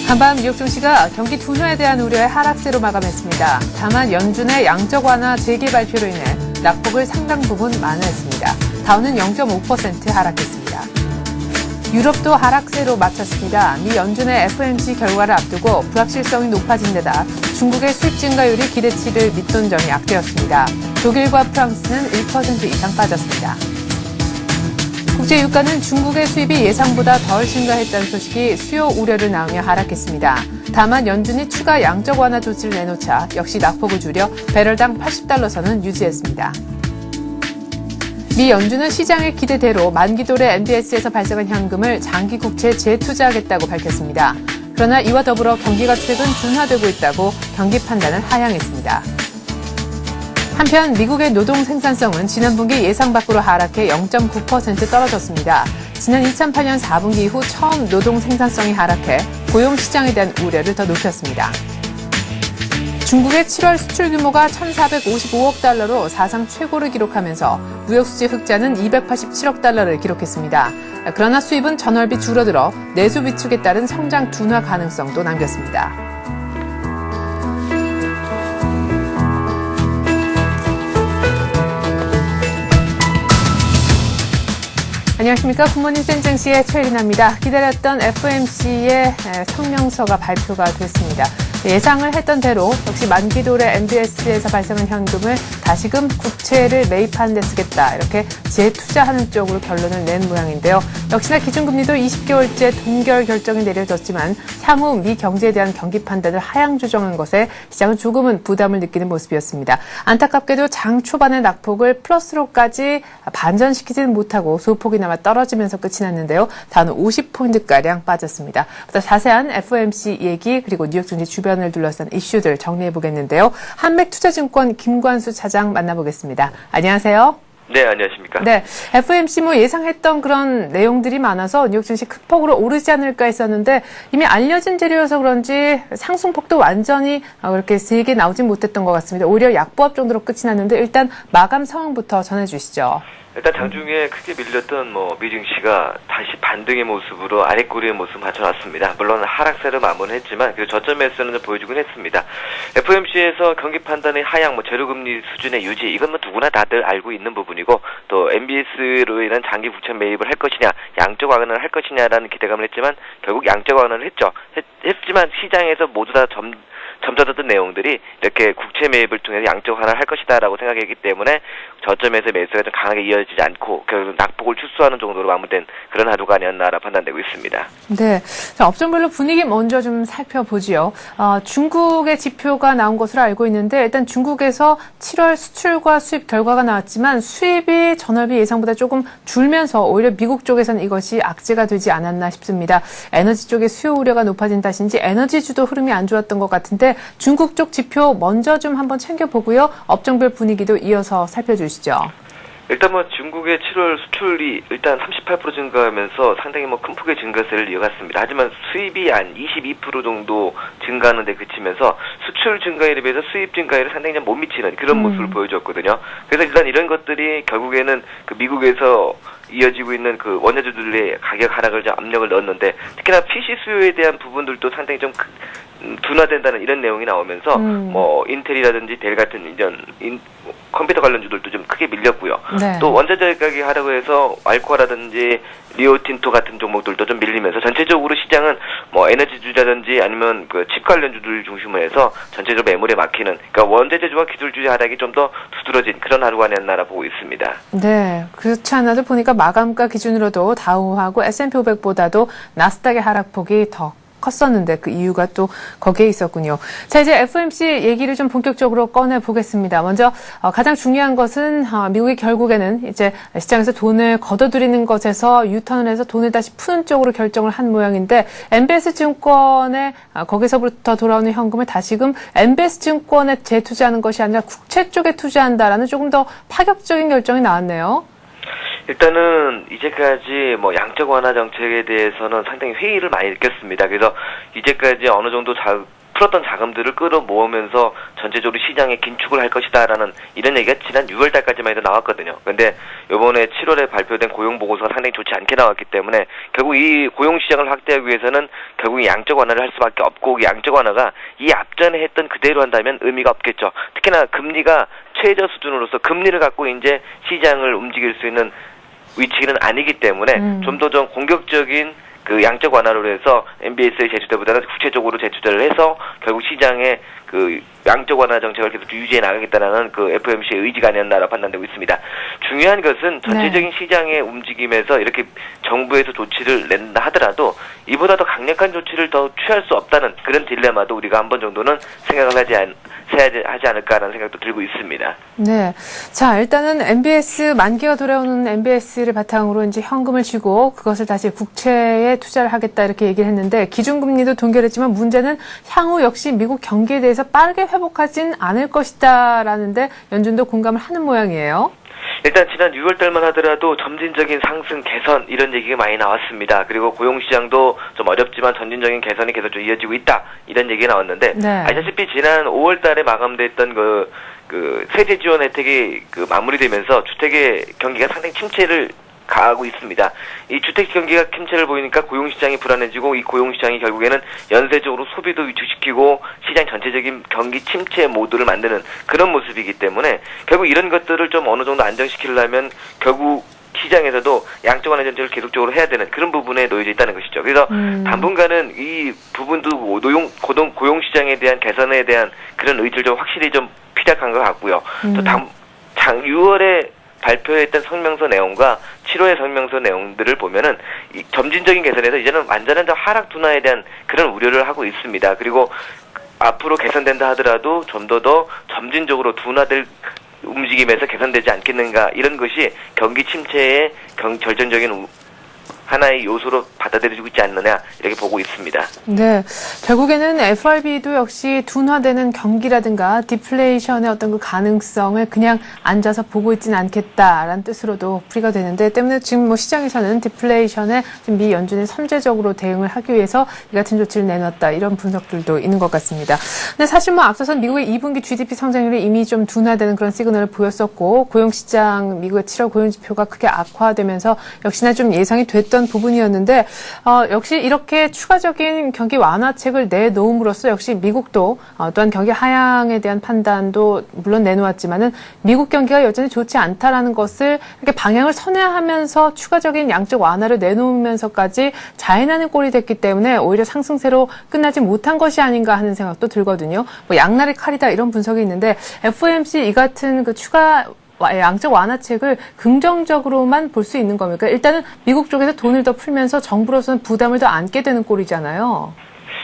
한밤 뉴욕 증시가 경기 둔화에 대한 우려의 하락세로 마감했습니다. 다만 연준의 양적 완화 재개 발표로 인해 낙폭을 상당 부분 만회했습니다. 다우는 0.5% 하락했습니다. 유럽도 하락세로 마쳤습니다. 미 연준의 FOMC 결과를 앞두고 불확실성이 높아진 데다 중국의 수입 증가율이 기대치를 밑돈 점이 악재였습니다. 독일과 프랑스는 1% 이상 빠졌습니다. 국제 유가는 중국의 수입이 예상보다 덜 증가했다는 소식이 수요 우려를 낳으며 하락했습니다. 다만 연준이 추가 양적 완화 조치를 내놓자 역시 낙폭을 줄여 배럴당 80달러 선은 유지했습니다. 미 연준은 시장의 기대대로 만기도래 MBS에서 발생한 현금을 장기 국채에 재투자하겠다고 밝혔습니다. 그러나 이와 더불어 경기가 최근 둔화되고 있다고 경기 판단을 하향했습니다. 한편 미국의 노동 생산성은 지난 분기 예상 밖으로 하락해 0.9% 떨어졌습니다. 지난 2008년 4분기 이후 처음 노동 생산성이 하락해 고용 시장에 대한 우려를 더 높였습니다. 중국의 7월 수출 규모가 1,455억 달러로 사상 최고를 기록하면서 무역수지 흑자는 287억 달러를 기록했습니다. 그러나 수입은 전월비 줄어들어 내수 비축에 따른 성장 둔화 가능성도 남겼습니다. 안녕하십니까. 굿모닝 센정씨의 최리나입니다. 기다렸던 FOMC의 성명서가 발표가 됐습니다. 예상을 했던 대로 역시 만기도래 MBS에서 발생한 현금을 다시금 국채를 매입하는 데 쓰겠다. 이렇게 재투자하는 쪽으로 결론을 낸 모양인데요. 역시나 기준금리도 20개월째 동결 결정이 내려졌지만 향후 미 경제에 대한 경기 판단을 하향 조정한 것에 시장은 조금은 부담을 느끼는 모습이었습니다. 안타깝게도 장 초반의 낙폭을 플러스로까지 반전시키지는 못하고 소폭이 남아 떨어지면서 끝이 났는데요. 다우는 50포인트가량 빠졌습니다. 보다 자세한 FOMC 얘기 그리고 뉴욕 증시 주변을 둘러싼 이슈들 정리해보겠는데요. 한맥투자증권 김관수 차장 만나보겠습니다. 안녕하세요. 네, 안녕하십니까. 네, FOMC 예상했던 그런 내용들이 많아서 뉴욕 증시 큰 폭으로 오르지 않을까 했었는데 이미 알려진 재료여서 그런지 상승폭도 완전히 그렇게 세게 나오진 못했던 것 같습니다. 오히려 약보합 정도로 끝이 났는데 일단 마감 상황부터 전해주시죠. 일단 장중에 크게 밀렸던 미증시가 다시 반등의 모습으로 아랫꼬리의 모습을 맞춰놨습니다. 물론 하락세를 마무리했지만 그 저점에서는 좀 보여주긴 했습니다. FOMC에서 경기 판단의 하향, 제로금리 수준의 유지, 이건 누구나 다들 알고 있는 부분이고 또 MBS로 인한 장기 국채 매입을 할 것이냐, 양적 완화를 할 것이냐라는 기대감을 했지만 결국 양적 완화를 했지만 시장에서 모두 다 점쳐졌던 내용들이 이렇게 국채 매입을 통해서 양적 완화를 할 것이다라고 생각했기 때문에 저점에서 매수가 좀 강하게 이어지지 않고 결국 낙폭을 축소하는 정도로 마무리된 그런 하루가 아니었나라 판단되고 있습니다. 네, 자, 업종별로 분위기 먼저 좀 살펴보지요. 중국의 지표가 나온 것으로 알고 있는데 일단 중국에서 7월 수출과 수입 결과가 나왔지만 수입이 전월비 예상보다 조금 줄면서 오히려 미국 쪽에서는 이것이 악재가 되지 않았나 싶습니다. 에너지 쪽의 수요 우려가 높아진 탓인지 에너지주도 흐름이 안 좋았던 것 같은데 중국 쪽 지표 먼저 좀 한번 챙겨보고요. 업종별 분위기도 이어서 살펴주시죠. 일단 중국의 7월 수출이 일단 38% 증가하면서 상당히 큰 폭의 증가세를 이어갔습니다. 하지만 수입이 한 22% 정도 증가하는 데 그치면서 수출 증가율에 비해서 수입 증가율이 상당히 좀 못 미치는 그런 모습을 보여줬거든요. 그래서 일단 이런 것들이 결국에는 그 미국에서 이어지고 있는 그 원자재들의 가격 하락을 좀 압력을 넣었는데 특히나 PC 수요에 대한 부분들도 상당히 좀 둔화된다는 이런 내용이 나오면서 인텔이라든지 델 같은 이런 컴퓨터 관련주들도 좀 크게 밀렸고요. 네. 또 원자재 가격이 하락을 해서 알코아라든지 리오틴토 같은 종목들도 좀 밀리면서 전체적으로 시장은 에너지주라든지 아니면 그 칩 관련주들 중심으로 해서 전체적으로 매물에 막히는 그러니까 원자재주와 기술주의 하락이 좀 더 두드러진 그런 하루가 아니었나라 보고 있습니다. 네, 그렇지 않아도 보니까 마감가 기준으로도 다우하고 S&P 500보다도 나스닥의 하락폭이 더 컸었는데 그 이유가 또 거기에 있었군요. 자, 이제 FOMC 얘기를 좀 본격적으로 꺼내 보겠습니다. 먼저 가장 중요한 것은 미국이 결국에는 이제 시장에서 돈을 걷어들이는 것에서 유턴을 해서 돈을 다시 푸는 쪽으로 결정을 한 모양인데 MBS 증권에 거기서부터 돌아오는 현금을 다시금 MBS 증권에 재투자하는 것이 아니라 국채 쪽에 투자한다라는 조금 더 파격적인 결정이 나왔네요. 일단은 이제까지 양적 완화 정책에 대해서는 상당히 회의를 많이 느꼈습니다. 그래서 이제까지 어느 정도 풀었던 자금들을 끌어모으면서 전체적으로 시장에 긴축을 할 것이다라는 이런 얘기가 지난 6월 달까지만 해도 나왔거든요. 근데 이번에 7월에 발표된 고용 보고서가 상당히 좋지 않게 나왔기 때문에 결국 이 고용 시장을 확대하기 위해서는 결국 양적 완화를 할 수밖에 없고, 양적 완화가 이 앞전에 했던 그대로 한다면 의미가 없겠죠. 특히나 금리가 최저 수준으로서 금리를 갖고 이제 시장을 움직일 수 있는 위치는 아니기 때문에 좀 더 좀 공격적인 그 양적 완화로 해서 MBS의 제주대보다는 구체적으로 제주대를 해서 결국 시장에 그 양적 완화 정책을 계속 유지해 나가겠다는 그 FOMC의 의지가 아니었나라 판단되고 있습니다. 중요한 것은 전체적인 시장의 움직임에서 이렇게 정부에서 조치를 낸다 하더라도 이보다 더 강력한 조치를 더 취할 수 없다는 그런 딜레마도 우리가 한 번 정도는 생각을 하지 않을까라는 생각도 들고 있습니다. 네. 자, 일단은 MBS 만기가 돌아오는 MBS를 바탕으로 이제 현금을 쥐고 그것을 다시 국채에 투자를 하겠다 이렇게 얘기를 했는데, 기준금리도 동결했지만 문제는 향후 역시 미국 경기에 대해서 빠르게 회복하진 않을 것이다라는데 연준도 공감을 하는 모양이에요. 일단 지난 6월 달만 하더라도 점진적인 상승, 개선 이런 얘기가 많이 나왔습니다. 그리고 고용시장도 좀 어렵지만 점진적인 개선이 계속 좀 이어지고 있다 이런 얘기가 나왔는데, 네. 아시다시피 지난 5월 달에 마감됐던 그 세제 지원 혜택이 그 마무리되면서 주택의 경기가 상당히 침체를 가하고 있습니다. 이 주택 경기가 침체를 보이니까 고용시장이 불안해지고, 이 고용시장이 결국에는 연쇄적으로 소비도 위축시키고 시장 전체적인 경기 침체 모드를 만드는 그런 모습이기 때문에 결국 이런 것들을 좀 어느 정도 안정시키려면 결국 시장에서도 양적 완화 정책을 계속적으로 해야 되는 그런 부분에 놓여져 있다는 것이죠. 그래서 당분간은 이 부분도 고용시장에 대한 개선에 대한 그런 의지를 좀 확실히 좀 피력한 것 같고요. 또 6월에 발표했던 성명서 내용과 7월의 성명서 내용들을 보면은 이 점진적인 개선에서 이제는 완전한 하락 둔화에 대한 그런 우려를 하고 있습니다. 그리고 앞으로 개선된다 하더라도 좀 더 점진적으로 둔화될 움직임에서 개선되지 않겠는가, 이런 것이 경기 침체의 결정적인 하나의 요소로 받아들여지고 있지 않느냐 이렇게 보고 있습니다. 네, 결국에는 FRB도 역시 둔화되는 경기라든가 디플레이션의 어떤 그 가능성을 그냥 앉아서 보고 있지는 않겠다라는 뜻으로도 풀이가 되는데, 때문에 지금 뭐 시장에서는 디플레이션에 미 연준이 선제적으로 대응을 하기 위해서 이 같은 조치를 내놨다 이런 분석들도 있는 것 같습니다. 근데 사실 뭐 앞서서 미국의 2분기 GDP 성장률이 이미 좀 둔화되는 그런 시그널을 보였었고, 고용시장 미국의 7월 고용지표가 크게 악화되면서 역시나 좀 예상이 됐던 부분이었는데, 역시 이렇게 추가적인 경기 완화책을 내놓음으로써 역시 미국도 또한 경기 하향에 대한 판단도 물론 내놓았지만은 미국 경기가 여전히 좋지 않다라는 것을 이렇게 방향을 선회하면서 추가적인 양적 완화를 내놓으면서까지 자인하는 꼴이 됐기 때문에 오히려 상승세로 끝나지 못한 것이 아닌가 하는 생각도 들거든요. 뭐 양날의 칼이다 이런 분석이 있는데, FOMC 이 같은 그 추가 양적 완화책을 긍정적으로만 볼 수 있는 겁니까? 일단은 미국 쪽에서 돈을 더 풀면서 정부로서는 부담을 더 안게 되는 꼴이잖아요.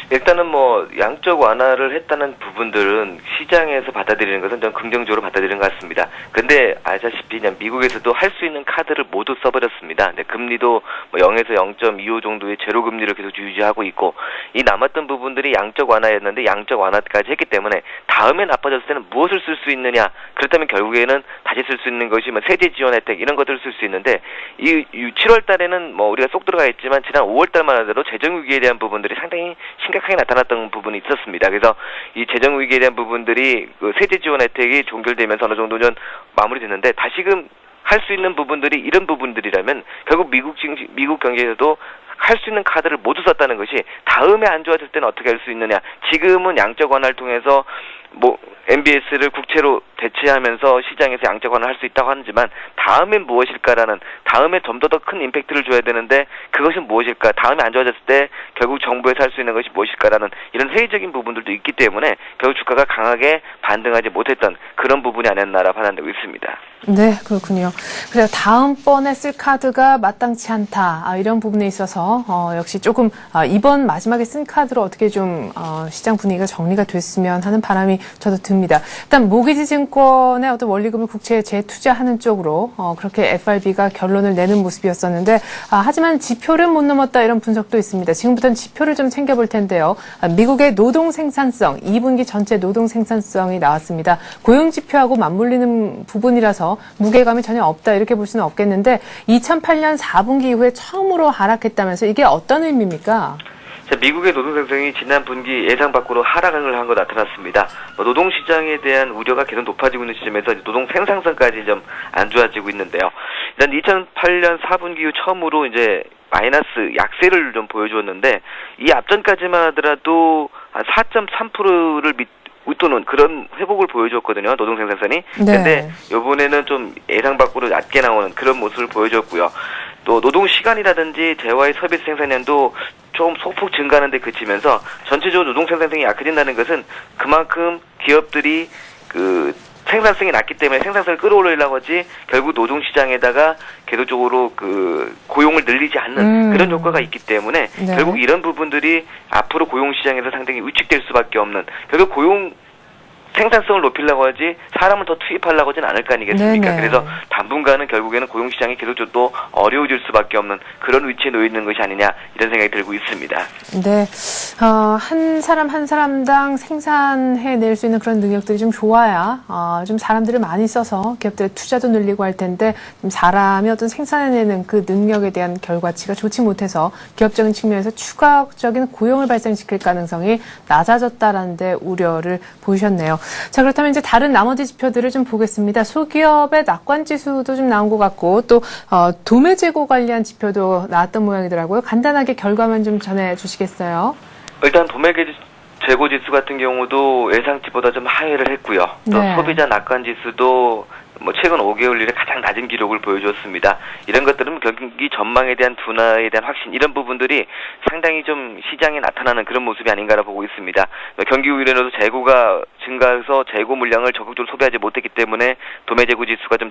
일단은 뭐 양적 완화를 했다는 부분들은 시장에서 받아들이는 것은 좀 긍정적으로 받아들이는 것 같습니다. 근데 아시다시피 그냥 미국에서도 할 수 있는 카드를 모두 써버렸습니다. 근데 금리도 뭐 0에서 0.25 정도의 제로 금리를 계속 유지하고 있고, 이 남았던 부분들이 양적 완화였는데 양적 완화까지 했기 때문에 다음에 나빠졌을 때는 무엇을 쓸 수 있느냐, 그렇다면 결국에는 다시 쓸 수 있는 것이 뭐 세제 지원 혜택 이런 것들을 쓸 수 있는데, 이 7월 달에는 뭐 우리가 쏙 들어가 있지만 지난 5월 달만 하더라도 재정 위기에 대한 부분들이 상당히 심각하게 나타났던 부분이 있었습니다. 그래서 이 재정 위기에 대한 부분들이 그 세제 지원 혜택이 종결되면서 어느 정도 좀 마무리됐는데, 다시금 할 수 있는 부분들이 이런 부분들이라면 결국 미국 경제에서도 할 수 있는 카드를 모두 썼다는 것이 다음에 안 좋아질 때는 어떻게 할 수 있느냐. 지금은 양적 완화를 통해서 뭐 MBS를 국채로 대체하면서 시장에서 양적 완화를 할 수 있다고 하지만 다음엔 무엇일까라는, 다음에 좀 더 큰 임팩트를 줘야 되는데 그것은 무엇일까, 다음에 안 좋아졌을 때 결국 정부에서 할 수 있는 것이 무엇일까라는 이런 회의적인 부분들도 있기 때문에 결국 주가가 강하게 반등하지 못했던 그런 부분이 아니었나라 판단되고 있습니다. 네, 그렇군요. 그래서 다음번에 쓸 카드가 마땅치 않다, 이런 부분에 있어서 역시 조금 이번 마지막에 쓴 카드로 어떻게 좀 시장 분위기가 정리가 됐으면 하는 바람이 저도 듭니다. 일단 모기지 증권의 어떤 원리금을 국채에 재투자하는 쪽으로 그렇게 FRB가 결론을 내는 모습이었었는데, 하지만 지표를 못 넘었다 이런 분석도 있습니다. 지금부터는 지표를 좀 챙겨볼 텐데요. 미국의 노동 생산성, 2분기 전체 노동 생산성이 나왔습니다. 고용 지표하고 맞물리는 부분이라서 무게감이 전혀 없다 이렇게 볼 수는 없겠는데, 2008년 4분기 이후에 처음으로 하락했다면서 이게 어떤 의미입니까? 자, 미국의 노동 생산성이 지난 분기 예상 밖으로 하락을 한 거 나타났습니다. 노동 시장에 대한 우려가 계속 높아지고 있는 시점에서 노동 생산성까지 좀 안 좋아지고 있는데요. 일단 2008년 4분기 이후 처음으로 이제 마이너스 약세를 좀 보여주었는데 이 앞전까지만 하더라도 한 4.3%를 웃도는 그런 회복을 보여줬거든요. 노동 생산성이. 그런데 이번에는 좀 예상 밖으로 낮게 나오는 그런 모습을 보여줬고요. 또 노동 시간이라든지 재화의 서비스 생산량도 좀 소폭 증가하는 데 그치면서 전체적으로 노동 생산성이 약해진다는 것은 그만큼 기업들이 그 생산성이 낮기 때문에 생산성을 끌어올리려고 하지 결국 노동 시장에다가 계속적으로 그 고용을 늘리지 않는 그런 효과가 있기 때문에 결국 이런 부분들이 앞으로 고용 시장에서 상당히 위축될 수밖에 없는, 결국 고용 생산성을 높이려고 하지 사람을 더 투입하려고 하진 않을 거 아니겠습니까? 네네. 그래서 당분간은 결국에는 고용시장이 계속 또 어려워질 수밖에 없는 그런 위치에 놓여 있는 것이 아니냐, 이런 생각이 들고 있습니다. 네, 한 사람 한 사람당 생산해낼 수 있는 그런 능력들이 좀 좋아야 좀 사람들을 많이 써서 기업들의 투자도 늘리고 할 텐데, 좀 사람이 어떤 생산해내는 그 능력에 대한 결과치가 좋지 못해서 기업적인 측면에서 추가적인 고용을 발생시킬 가능성이 낮아졌다라는 데 우려를 보이셨네요. 자, 그렇다면 이제 다른 나머지 지표들을 좀 보겠습니다. 소기업의 낙관 지수도 좀 나온 것 같고, 또 도매 재고 관련 지표도 나왔던 모양이더라고요. 간단하게 결과만 좀 전해주시겠어요? 일단 도매 재고 지수 같은 경우도 예상치보다 좀 하회를 했고요. 또 소비자 낙관 지수도 최근 5개월 이래 가장 낮은 기록을 보여줬습니다. 이런 것들은 경기 전망에 대한 둔화에 대한 확신, 이런 부분들이 상당히 좀 시장에 나타나는 그런 모습이 아닌가라 보고 있습니다. 경기 우위로도 재고가 증가해서 재고 물량을 적극적으로 소비하지 못했기 때문에 도매 재고 지수가 좀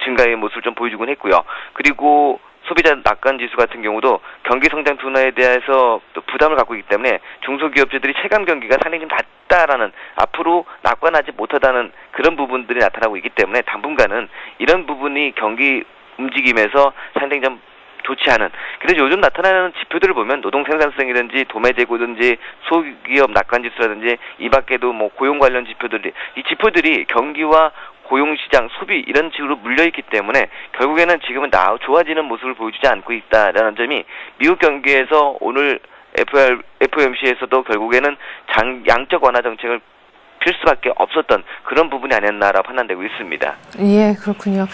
증가의 모습을 좀 보여주곤 했고요. 그리고 소비자 낙관 지수 같은 경우도 경기 성장 둔화에 대해서 또 부담을 갖고 있기 때문에 중소기업주들이 체감 경기가 상당히 좀 낮다라는, 앞으로 낙관하지 못하다는 그런 부분들이 나타나고 있기 때문에 당분간은 이런 부분이 경기 움직임에서 상당히 좀 좋지 않은, 그래서 요즘 나타나는 지표들을 보면 노동 생산성이든지 도매 재고든지 소기업 낙관 지수라든지 이 밖에도 고용 관련 지표들이, 이 지표들이 경기와 고용시장, 소비 이런 식으로 물려있기 때문에 결국에는 지금은 좋아지는 모습을 보여주지 않고 있다라는 점이 미국 경기에서 오늘 FOMC에서도 결국에는 양적 완화 정책을 필 수밖에 없었던 그런 부분이 아니었나라고 판단되고 있습니다. 예, 그렇군요.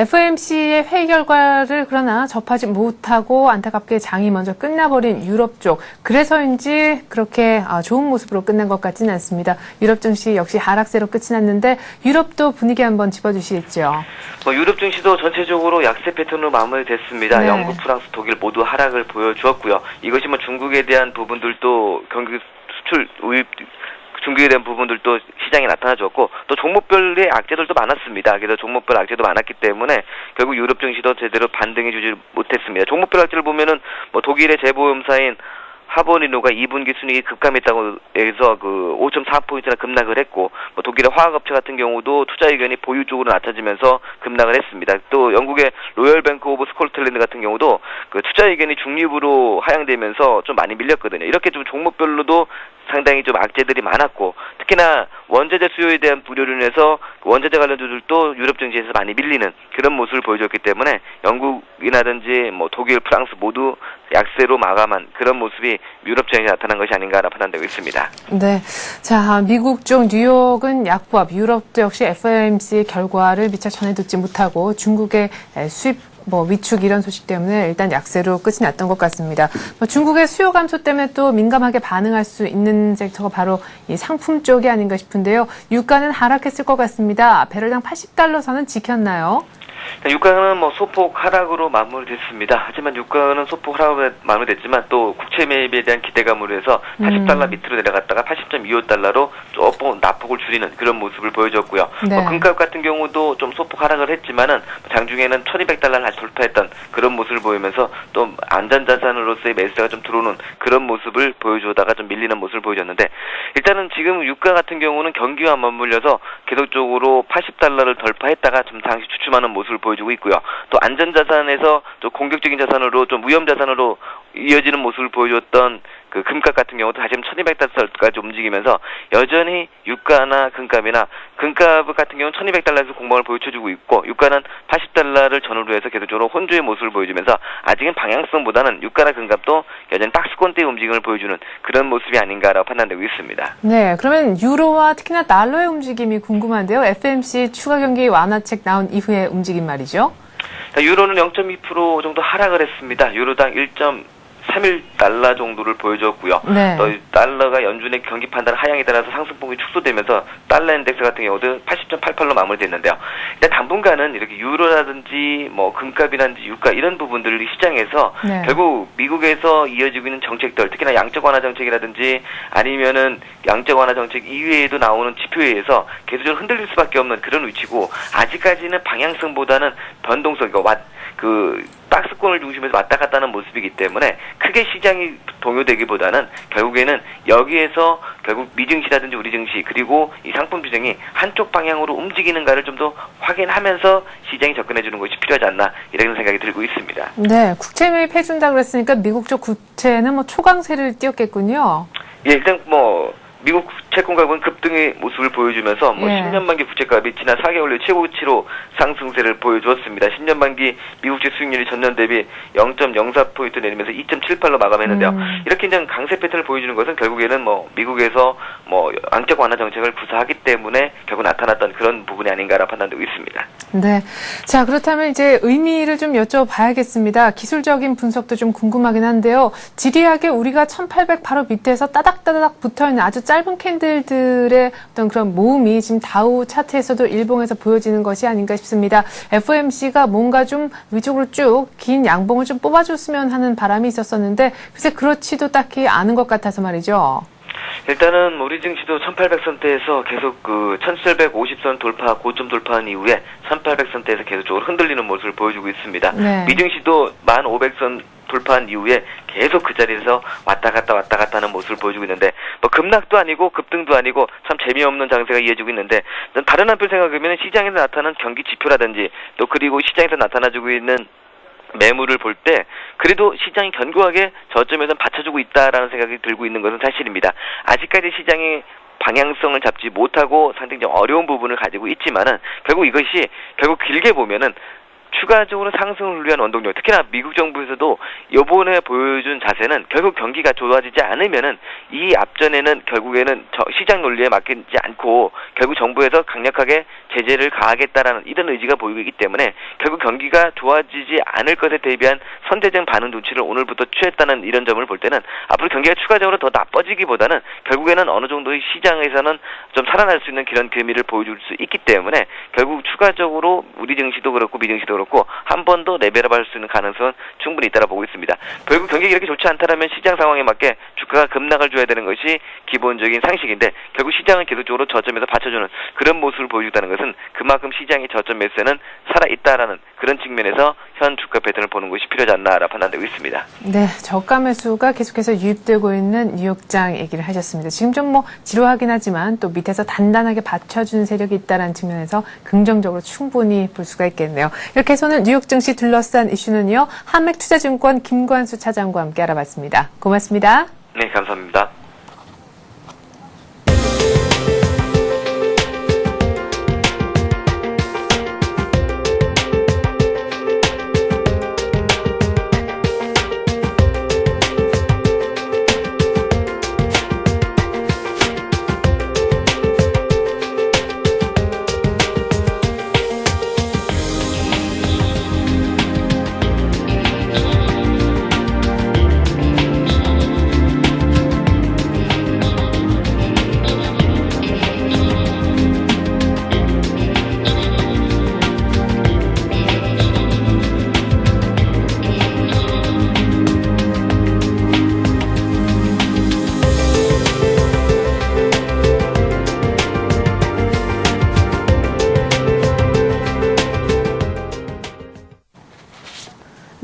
FOMC의 회의 결과를 그러나 접하지 못하고 안타깝게 장이 먼저 끝나버린 유럽 쪽. 그래서인지 그렇게 좋은 모습으로 끝난 것 같지는 않습니다. 유럽 증시 역시 하락세로 끝이 났는데 유럽도 분위기 한번 짚어주시겠죠. 유럽 증시도 전체적으로 약세 패턴으로 마무리됐습니다. 네. 영국, 프랑스, 독일 모두 하락을 보여주었고요. 이것이 중국에 대한 부분들도 경기 수출 우입 중국에 대한 부분들도 시장에 나타나줬고, 또 종목별의 악재들도 많았습니다. 그래서 종목별 악재도 많았기 때문에 결국 유럽 증시도 제대로 반등해주지 못했습니다. 종목별 악재를 보면은 독일의 재보험사인 하버니노가 2분기 순이익이 급감했다고 해서 5.4포인트나 급락을 했고, 독일의 화학업체 같은 경우도 투자 의견이 보유 쪽으로 낮아지면서 급락을 했습니다. 또 영국의 로열 뱅크 오브 스코틀랜드 같은 경우도 투자 의견이 중립으로 하향되면서 좀 많이 밀렸거든요. 이렇게 좀 종목별로도 상당히 좀 악재들이 많았고, 특히나 원자재 수요에 대한 불효로 인해서 원자재 관련주들도 유럽 증시에서 많이 밀리는 그런 모습을 보여줬기 때문에 영국이라든지 독일, 프랑스 모두 약세로 마감한 그런 모습이 유럽 증시에 나타난 것이 아닌가라 판단되고 있습니다. 네, 자, 미국 쪽 뉴욕은 약보합, 유럽도 역시 FOMC 결과를 미처 전해듣지 못하고 중국의 수입 위축 이런 소식 때문에 일단 약세로 끝이 났던 것 같습니다. 중국의 수요 감소 때문에 또 민감하게 반응할 수 있는 섹터가 바로 이 상품 쪽이 아닌가 싶은데요. 유가는 하락했을 것 같습니다. 배럴당 80달러 선은 지켰나요? 유가는 소폭 하락으로 마무리됐습니다. 하지만 유가는 소폭 하락으로 마무리됐지만 또 국채 매입에 대한 기대감으로 해서 80달러 밑으로 내려갔다가 80.25달러로 조금 낙폭을 줄이는 그런 모습을 보여줬고요. 네. 금값 같은 경우도 좀 소폭 하락을 했지만은 장중에는 1200달러를 다시 돌파했던 그런 모습을 보이면서 또 안전자산으로서의 매수가 좀 들어오는 그런 모습을 보여주다가 좀 밀리는 모습을 보여줬는데, 일단은 지금 유가 같은 경우는 경기와 맞물려서 계속적으로 80달러를 돌파했다가 좀 당시 주춤하는 모습을 보여주고 있고요. 또 안전자산에서 또 공격적인 자산으로 좀 위험자산으로 이어지는 모습을 보여줬던 그 금값 같은 경우도 다시 한번 1200달러까지 움직이면서 여전히 유가나 금값 같은 경우는 1200달러에서 공방을 보여주고 있고 유가는 80달러를 전후로 해서 계속적으로 혼조의 모습을 보여주면서 아직은 방향성보다는 유가나 금값도 여전히 박스권대의 움직임을 보여주는 그런 모습이 아닌가라고 판단되고 있습니다. 네, 그러면 유로와 특히나 달러의 움직임이 궁금한데요. FOMC 추가 경기 완화책 나온 이후의 움직임 말이죠. 유로는 0.2% 정도 하락을 했습니다. 유로당 1.31달러 정도를 보여줬고요. 네. 또 달러가 연준의 경기 판단 하향에 따라서 상승폭이 축소되면서 달러 인덱스 같은 경우도 80.88로 마무리됐는데요. 일단 당분간은 이렇게 유로라든지 뭐 금값이라든지 유가 이런 부분들이 시장에서 네. 결국 미국에서 이어지고 있는 정책들, 특히나 양적 완화 정책이라든지 아니면은 양적 완화 정책 이외에도 나오는 지표에 의해서 계속적으로 흔들릴 수밖에 없는 그런 위치고 아직까지는 방향성보다는 변동성, 박스권을 중심에서 왔다 갔다 하는 모습이기 때문에 크게 시장이 동요되기보다는 결국에는 여기에서 결국 미증시라든지 우리 증시 그리고 이 상품 시장이 한쪽 방향으로 움직이는가를 좀 더 확인하면서 시장이 접근해주는 것이 필요하지 않나 이런 생각이 들고 있습니다. 네, 국채 매입해준다 그랬으니까 미국 쪽 국채는 뭐 초강세를 띄웠겠군요. 예, 일단 미국 채권 가격은 급등의 모습을 보여주면서 10년 만기 국채값이 지난 4개월 내 최고치로 상승세를 보여주었습니다. 10년 만기 미국채 수익률이 전년 대비 0.04포인트 내리면서 2.78로 마감했는데요. 이렇게 이제 강세 패턴을 보여주는 것은 결국에는 미국에서 양적 완화 정책을 구사하기 때문에 결국 나타났던 그런 부분이 아닌가라 판단되고 있습니다. 네. 자, 그렇다면 이제 의미를 좀 여쭤봐야겠습니다. 기술적인 분석도 좀 궁금하긴 한데요. 지리하게 우리가 1800 바로 밑에서 따닥따닥 붙어있는 아주 짧은 캔들들의 어떤 그런 모음이 지금 다우 차트에서도 일봉에서 보여지는 것이 아닌가 싶습니다. FOMC가 뭔가 좀 위쪽으로 쭉 긴 양봉을 좀 뽑아줬으면 하는 바람이 있었었는데 글쎄 그렇지도 딱히 않은 것 같아서 말이죠. 일단은 우리 증시도 1800선대에서 계속 1750선 돌파, 고점 돌파한 이후에 1800선대에서 계속적으로 흔들리는 모습을 보여주고 있습니다. 네. 미증시도 1500선 돌파한 이후에 계속 그 자리에서 왔다 갔다 하는 모습을 보여주고 있는데 급락도 아니고 급등도 아니고 참 재미없는 장세가 이어지고 있는데 다른 한편 생각하면 시장에서 나타나는 경기 지표라든지 또 그리고 시장에서 나타나주고 있는 매물을 볼 때 그래도 시장이 견고하게 저점에서 받쳐주고 있다라는 생각이 들고 있는 것은 사실입니다. 아직까지 시장이 방향성을 잡지 못하고 상당히 좀 어려운 부분을 가지고 있지만은 결국 이것이 길게 보면은 추가적으로 상승을 위한 원동력, 특히나 미국 정부에서도 이번에 보여준 자세는 결국 경기가 좋아지지 않으면은 이 앞전에는 결국에는 시장 논리에 맡기지 않고 결국 정부에서 강력하게 제재를 가하겠다라는 이런 의지가 보이고 있기 때문에 결국 경기가 좋아지지 않을 것에 대비한 선제적 반응 조치를 오늘부터 취했다는 이런 점을 볼 때는 앞으로 경기가 추가적으로 더 나빠지기보다는 결국에는 어느 정도의 시장에서는 좀 살아날 수 있는 그런 기미를 보여줄 수 있기 때문에 결국 추가적으로 우리 증시도 그렇고 미증시도 그렇고 한 번 더 레벨업할 수 있는 가능성은 충분히 있다고 보고 있습니다. 결국 경기가 이렇게 좋지 않다면 시장 상황에 맞게 주가가 급락을 줘야 되는 것이 기본적인 상식인데 결국 시장은 계속적으로 저점에서 받쳐주는 그런 모습을 보여주다는 것은 그만큼 시장의 저점 매수는 살아있다라는 그런 측면에서 현 주가 패턴을 보는 것이 필요하지 않나라고 판단되고 있습니다. 네, 저가 매수가 계속해서 유입되고 있는 뉴욕장 얘기를 하셨습니다. 지금 좀 지루하긴 하지만 또 밑에서 단단하게 받쳐주는 세력이 있다는 측면에서 긍정적으로 충분히 볼 수가 있겠네요. 이렇게 해서 오늘 뉴욕 증시 둘러싼 이슈는요. 한맥투자증권 김관수 차장과 함께 알아봤습니다. 고맙습니다. 네, 감사합니다.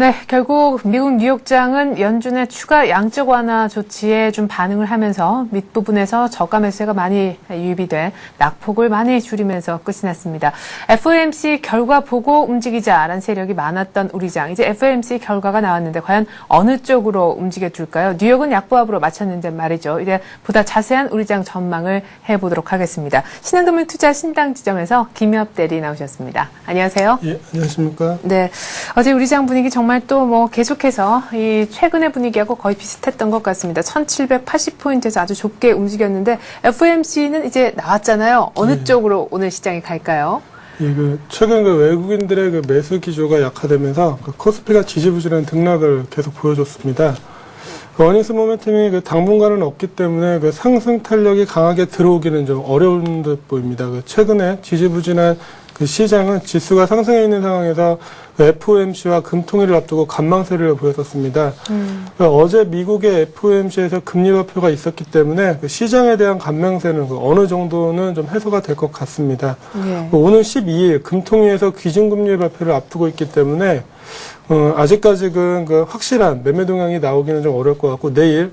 네, 결국 미국 뉴욕장은 연준의 추가 양적 완화 조치에 좀 반응을 하면서 밑부분에서 저가 매수세가 많이 유입이 돼 낙폭을 많이 줄이면서 끝이 났습니다. FOMC 결과 보고 움직이자라는 세력이 많았던 우리 장. 이제 FOMC 결과가 나왔는데 과연 어느 쪽으로 움직여줄까요? 뉴욕은 약보합으로 마쳤는데 말이죠. 이제 보다 자세한 우리 장 전망을 해보도록 하겠습니다. 신한금융투자 신당지점에서 김엽 대리 나오셨습니다. 안녕하세요. 예, 안녕하십니까. 네, 어제 우리 장 분위기 정말 또 뭐 계속해서 이 최근의 분위기하고 거의 비슷했던 것 같습니다. 1780포인트에서 아주 좁게 움직였는데 FOMC는 이제 나왔잖아요. 어느 쪽으로 오늘 시장이 갈까요? 예, 최근 외국인들의 매수 기조가 약화되면서 코스피가 지지부진한 등락을 계속 보여줬습니다. 어닝스 모멘텀이 당분간은 없기 때문에 상승 탄력이 강하게 들어오기는 좀 어려운 듯 보입니다. 최근에 지지부진한 시장은 지수가 상승해 있는 상황에서 FOMC와 금통일을 앞두고 관망세를 보였었습니다. 어제 미국의 FOMC에서 금리 발표가 있었기 때문에 시장에 대한 관망세는 어느 정도는 좀 해소가 될 것 같습니다. 예. 오는 12일 금통위에서 기준금리 발표를 앞두고 있기 때문에 아직까지 확실한 매매 동향이 나오기는 좀 어려울 것 같고, 내일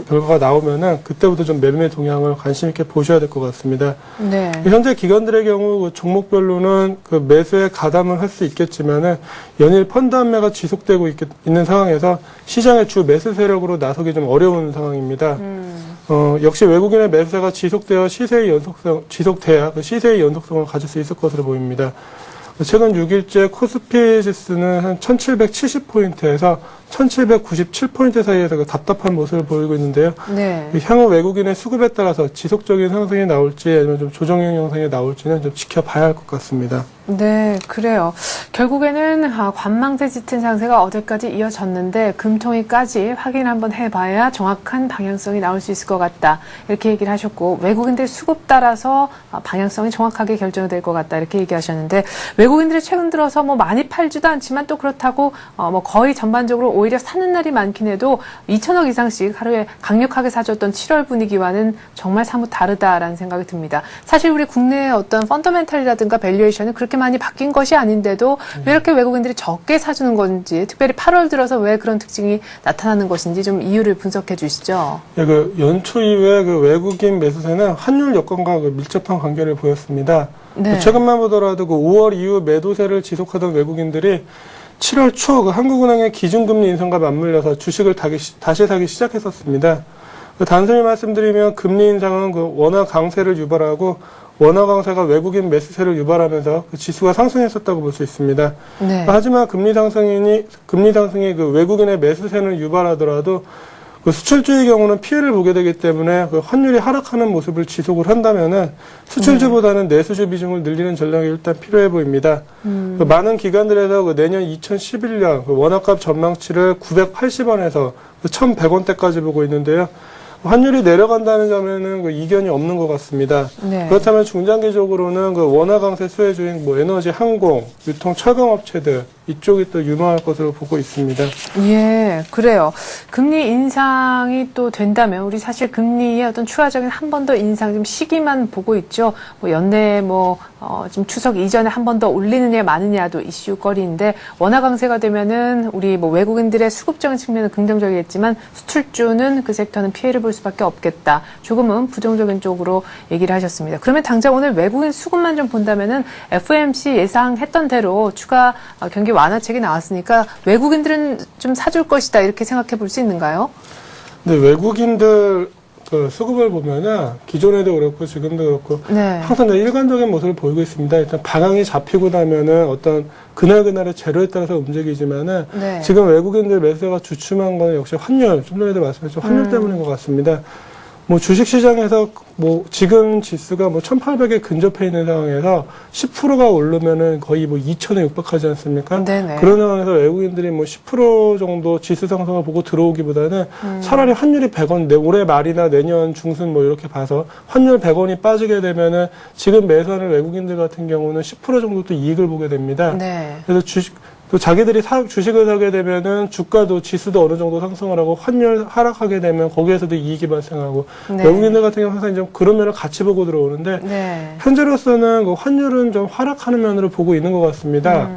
결과가 나오면은 그때부터 좀 매매 동향을 관심 있게 보셔야 될 것 같습니다. 네. 현재 기관들의 경우 종목별로는 매수에 가담을 할 수 있겠지만은 연일 펀드 환매가 지속되고 있는 상황에서 시장의 주 매수 세력으로 나서기 좀 어려운 상황입니다. 역시 외국인의 매수세가 지속돼야 시세의 연속성을 가질 수 있을 것으로 보입니다. 최근 6일째 코스피 지수는 한 1770포인트에서 1797포인트 사이에서 답답한 모습을 보이고 있는데요. 네. 향후 외국인의 수급에 따라서 지속적인 상승이 나올지 아니면 좀 조정형 형상이 나올지는 좀 지켜봐야 할 것 같습니다. 네, 그래요. 결국에는 관망세 짙은 상세가 어제까지 이어졌는데 금통위까지 확인 한번 해봐야 정확한 방향성이 나올 수 있을 것 같다. 이렇게 얘기를 하셨고, 외국인들 수급 따라서 방향성이 정확하게 결정될 것 같다. 이렇게 얘기하셨는데, 외국인들이 최근 들어서 뭐 많이 팔지도 않지만 또 그렇다고 뭐 거의 전반적으로 오히려 사는 날이 많긴 해도 2천억 이상씩 하루에 강력하게 사줬던 7월 분위기와는 정말 사뭇 다르다라는 생각이 듭니다. 사실 우리 국내의 어떤 펀더멘탈이라든가 밸류에이션은 그렇게 많이 바뀐 것이 아닌데도 왜 이렇게 외국인들이 적게 사주는 건지, 특별히 8월 들어서 왜 그런 특징이 나타나는 것인지 좀 이유를 분석해 주시죠. 예, 연초 이후에 외국인 매수세는 환율 여건과 밀접한 관계를 보였습니다. 네. 최근만 보더라도 5월 이후 매도세를 지속하던 외국인들이 7월 초 한국은행의 기준금리 인상과 맞물려서 주식을 다시 사기 시작했었습니다. 단순히 말씀드리면 금리 인상은 원화 강세를 유발하고 원화 강세가 외국인 매수세를 유발하면서 지수가 상승했었다고 볼 수 있습니다. 네. 하지만 금리 상승이 외국인의 매수세를 유발하더라도 수출주의 경우는 피해를 보게 되기 때문에 환율이 하락하는 모습을 지속을 한다면은 수출주보다는 내수주 비중을 늘리는 전략이 일단 필요해 보입니다. 많은 기관들에서 내년 2011년 원화값 전망치를 980원에서 1,100원대까지 보고 있는데요. 환율이 내려간다는 점에는 이견이 없는 것 같습니다. 네. 그렇다면 중장기적으로는 원화 강세 수혜주인 에너지, 항공, 유통, 철강업체들 이쪽이 또 유망할 것으로 보고 있습니다. 예, 그래요. 금리 인상이 또 된다면 우리 사실 금리의 어떤 추가적인 한 번 더 인상 좀 시기만 보고 있죠. 연내에 좀 추석 이전에 한 번 더 올리느냐 마느냐도 이슈거리인데, 원화 강세가 되면은 우리 외국인들의 수급적인 측면은 긍정적이겠지만 수출주는 그 섹터는 피해를 볼 수밖에 없겠다. 조금은 부정적인 쪽으로 얘기를 하셨습니다. 그러면 당장 오늘 외국인 수급만 좀 본다면은 FOMC 예상했던 대로 추가 경기 완화책이 나왔으니까 외국인들은 좀 사줄 것이다, 이렇게 생각해 볼 수 있는가요? 네, 외국인들 수급을 보면은 기존에도 그렇고 지금도 그렇고 네. 항상 일관적인 모습을 보이고 있습니다. 일단 방향이 잡히고 나면은 어떤 그날그날의 재료에 따라서 움직이지만은 네. 지금 외국인들 매수가 주춤한 건 역시 환율, 좀 전에도 말씀하셨죠. 환율 때문인 것 같습니다. 주식시장에서 지금 지수가 1800에 근접해 있는 상황에서 10%가 오르면은 거의 2000에 육박하지 않습니까? 네네. 그런 상황에서 외국인들이 10% 정도 지수 상승을 보고 들어오기보다는 차라리 환율이 100원, 올해 말이나 내년 중순 이렇게 봐서 환율 100원이 빠지게 되면은 지금 매수하는 외국인들 같은 경우는 10% 정도 또 이익을 보게 됩니다. 네. 그래서 또 자기들이 주식을 사게 되면은 주가도 지수도 어느 정도 상승을 하고 환율 하락하게 되면 거기에서도 이익이 발생하고, 네. 외국인들 같은 경우 항상 좀 그런 면을 같이 보고 들어오는데, 네. 현재로서는 환율은 좀 하락하는 면으로 보고 있는 것 같습니다.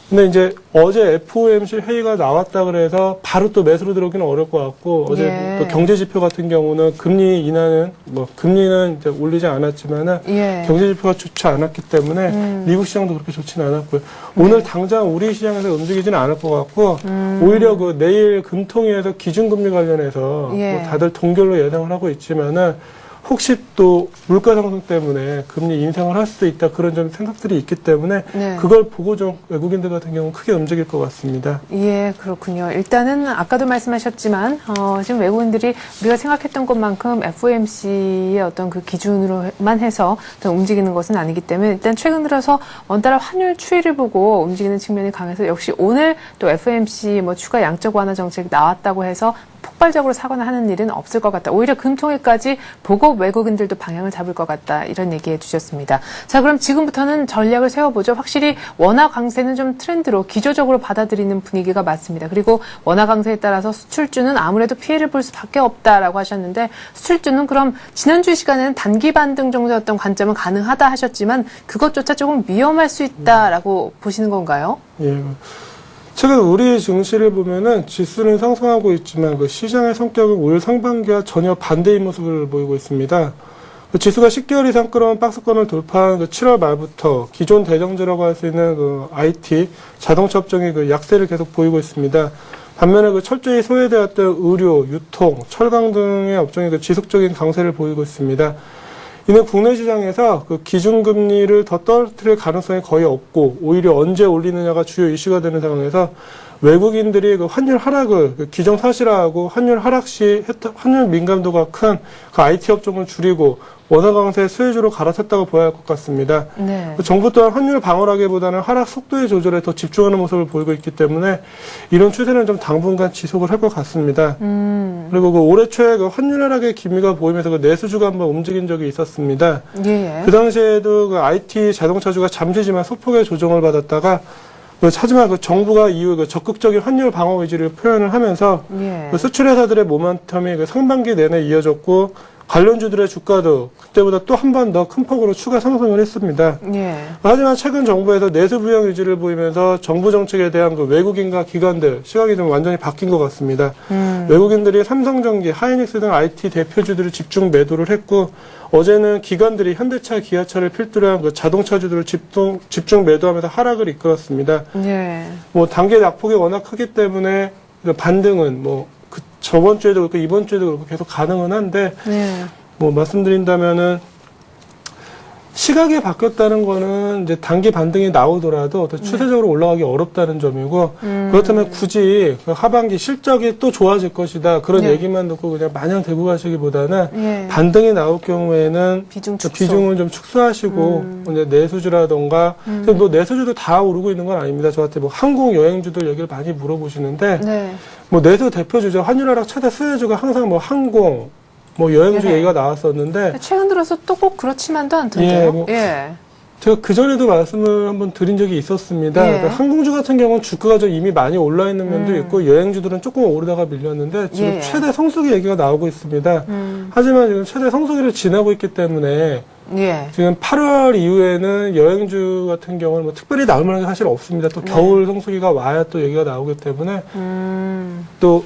근데 이제 어제 FOMC 회의가 나왔다 그래서 바로 또 매수로 들어오기는 어려울 것 같고 어제 예. 또 경제 지표 같은 경우는 금리 인하는 뭐 금리는 이제 올리지 않았지만은 예. 경제 지표가 좋지 않았기 때문에 미국 시장도 그렇게 좋지는 않았고요. 오늘 당장 우리 시장에서 움직이지는 않을 것 같고 오히려 그 내일 금통위에서 기준금리 관련해서 예. 뭐 다들 동결로 예상을 하고 있지만은 혹시 또 물가 상승 때문에 금리 인상을 할 수도 있다 그런 좀 생각들이 있기 때문에 네. 그걸 보고 좀 외국인들 같은 경우는 크게 움직일 것 같습니다. 예, 그렇군요. 일단은 아까도 말씀하셨지만 지금 외국인들이 우리가 생각했던 것만큼 FOMC의 어떤 그 기준으로만 해서 움직이는 것은 아니기 때문에 일단 최근 들어서 원달러 환율 추이를 보고 움직이는 측면이 강해서 역시 오늘 또 FOMC 뭐 추가 양적 완화 정책이 나왔다고 해서 폭발적으로 사거나 하는 일은 없을 것 같다. 오히려 금통위까지 보고 외국인들도 방향을 잡을 것 같다. 이런 얘기해 주셨습니다. 자, 그럼 지금부터는 전략을 세워보죠. 확실히 원화 강세는 좀 트렌드로 기조적으로 받아들이는 분위기가 맞습니다. 그리고 원화 강세에 따라서 수출주는 아무래도 피해를 볼 수밖에 없다라고 하셨는데 수출주는 그럼 지난주 시간에는 단기 반등 정도의 어떤 관점은 가능하다 하셨지만 그것조차 조금 위험할 수 있다라고 보시는 건가요? 예. 최근 우리 증시를 보면은 지수는 상승하고 있지만 그 시장의 성격은 올 상반기와 전혀 반대인 모습을 보이고 있습니다. 그 지수가 10개월 이상 끌어온 박스권을 돌파한 그 7월 말부터 기존 대정주라고 할 수 있는 그 IT, 자동차 업종이 그 약세를 계속 보이고 있습니다. 반면에 그 철저히 소외되었던 의료, 유통, 철강 등의 업종이 그 지속적인 강세를 보이고 있습니다. 이는 국내 시장에서 그 기준금리를 더 떨어뜨릴 가능성이 거의 없고 오히려 언제 올리느냐가 주요 이슈가 되는 상황에서 외국인들이 그 환율 하락을 그 기정사실화하고 환율 하락 시 환율 민감도가 큰 그 IT 업종을 줄이고 원화 강세 수혜주로 갈아탔다고 보아야 할 것 같습니다. 네. 정부 또한 환율 방어라기보다는 하락 속도의 조절에 더 집중하는 모습을 보이고 있기 때문에 이런 추세는 좀 당분간 지속을 할 것 같습니다. 그리고 그 올해 초에 그 환율 하락의 기미가 보이면서 그 내수주가 한번 움직인 적이 있었습니다. 예. 그 당시에도 그 IT 자동차주가 잠시지만 소폭의 조정을 받았다가 하지만 그 정부가 이후 그 적극적인 환율 방어 의지를 표현을 하면서 예. 그 수출 회사들의 모멘텀이 그 상반기 내내 이어졌고 관련주들의 주가도 그때보다 또 한 번 더 큰 폭으로 추가 상승을 했습니다. 예. 하지만 최근 정부에서 내수 부양 의지를 보이면서 정부 정책에 대한 그 외국인과 기관들 시각이 좀 완전히 바뀐 것 같습니다. 외국인들이 삼성전기, 하이닉스 등 IT 대표주들을 집중 매도를 했고 어제는 기관들이 현대차, 기아차를 필두로 한 그 자동차주들을 집중 매도하면서 하락을 이끌었습니다. 예. 뭐 단계 낙폭이 워낙 크기 때문에 그 반등은 뭐 그 저번 주에도 그렇고 이번 주에도 그렇고 계속 가능은 한데 예. 뭐 말씀드린다면은 시각이 바뀌었다는 거는 이제 단기 반등이 나오더라도 더 추세적으로 올라가기 어렵다는 점이고 그렇다면 굳이 그 하반기 실적이 또 좋아질 것이다 그런 네. 얘기만 듣고 그냥 마냥 들고 가시기보다는 예. 반등이 나올 경우에는 비중 축소. 비중을 좀 축소하시고 이제 내수주라던가 뭐 내수주도 다 오르고 있는 건 아닙니다. 저한테 뭐 항공 여행주들 얘기를 많이 물어보시는데 네. 뭐 내수 대표주죠. 환율 하락 최대 수혜주가 항상 뭐 항공 뭐 여행주 네. 얘기가 나왔었는데 최근 들어서 또 꼭 그렇지만도 않던데요. 예, 뭐 예. 제가 그전에도 말씀을 한번 드린 적이 있었습니다. 예. 그러니까 항공주 같은 경우는 주가가 좀 이미 많이 올라 있는 면도 있고 여행주들은 조금 오르다가 밀렸는데 지금 예. 최대 성수기 얘기가 나오고 있습니다. 하지만 지금 최대 성수기를 지나고 있기 때문에 예. 지금 8월 이후에는 여행주 같은 경우는 뭐 특별히 나올 만한 게 사실 없습니다. 또 겨울 성수기가 와야 또 얘기가 나오기 때문에 또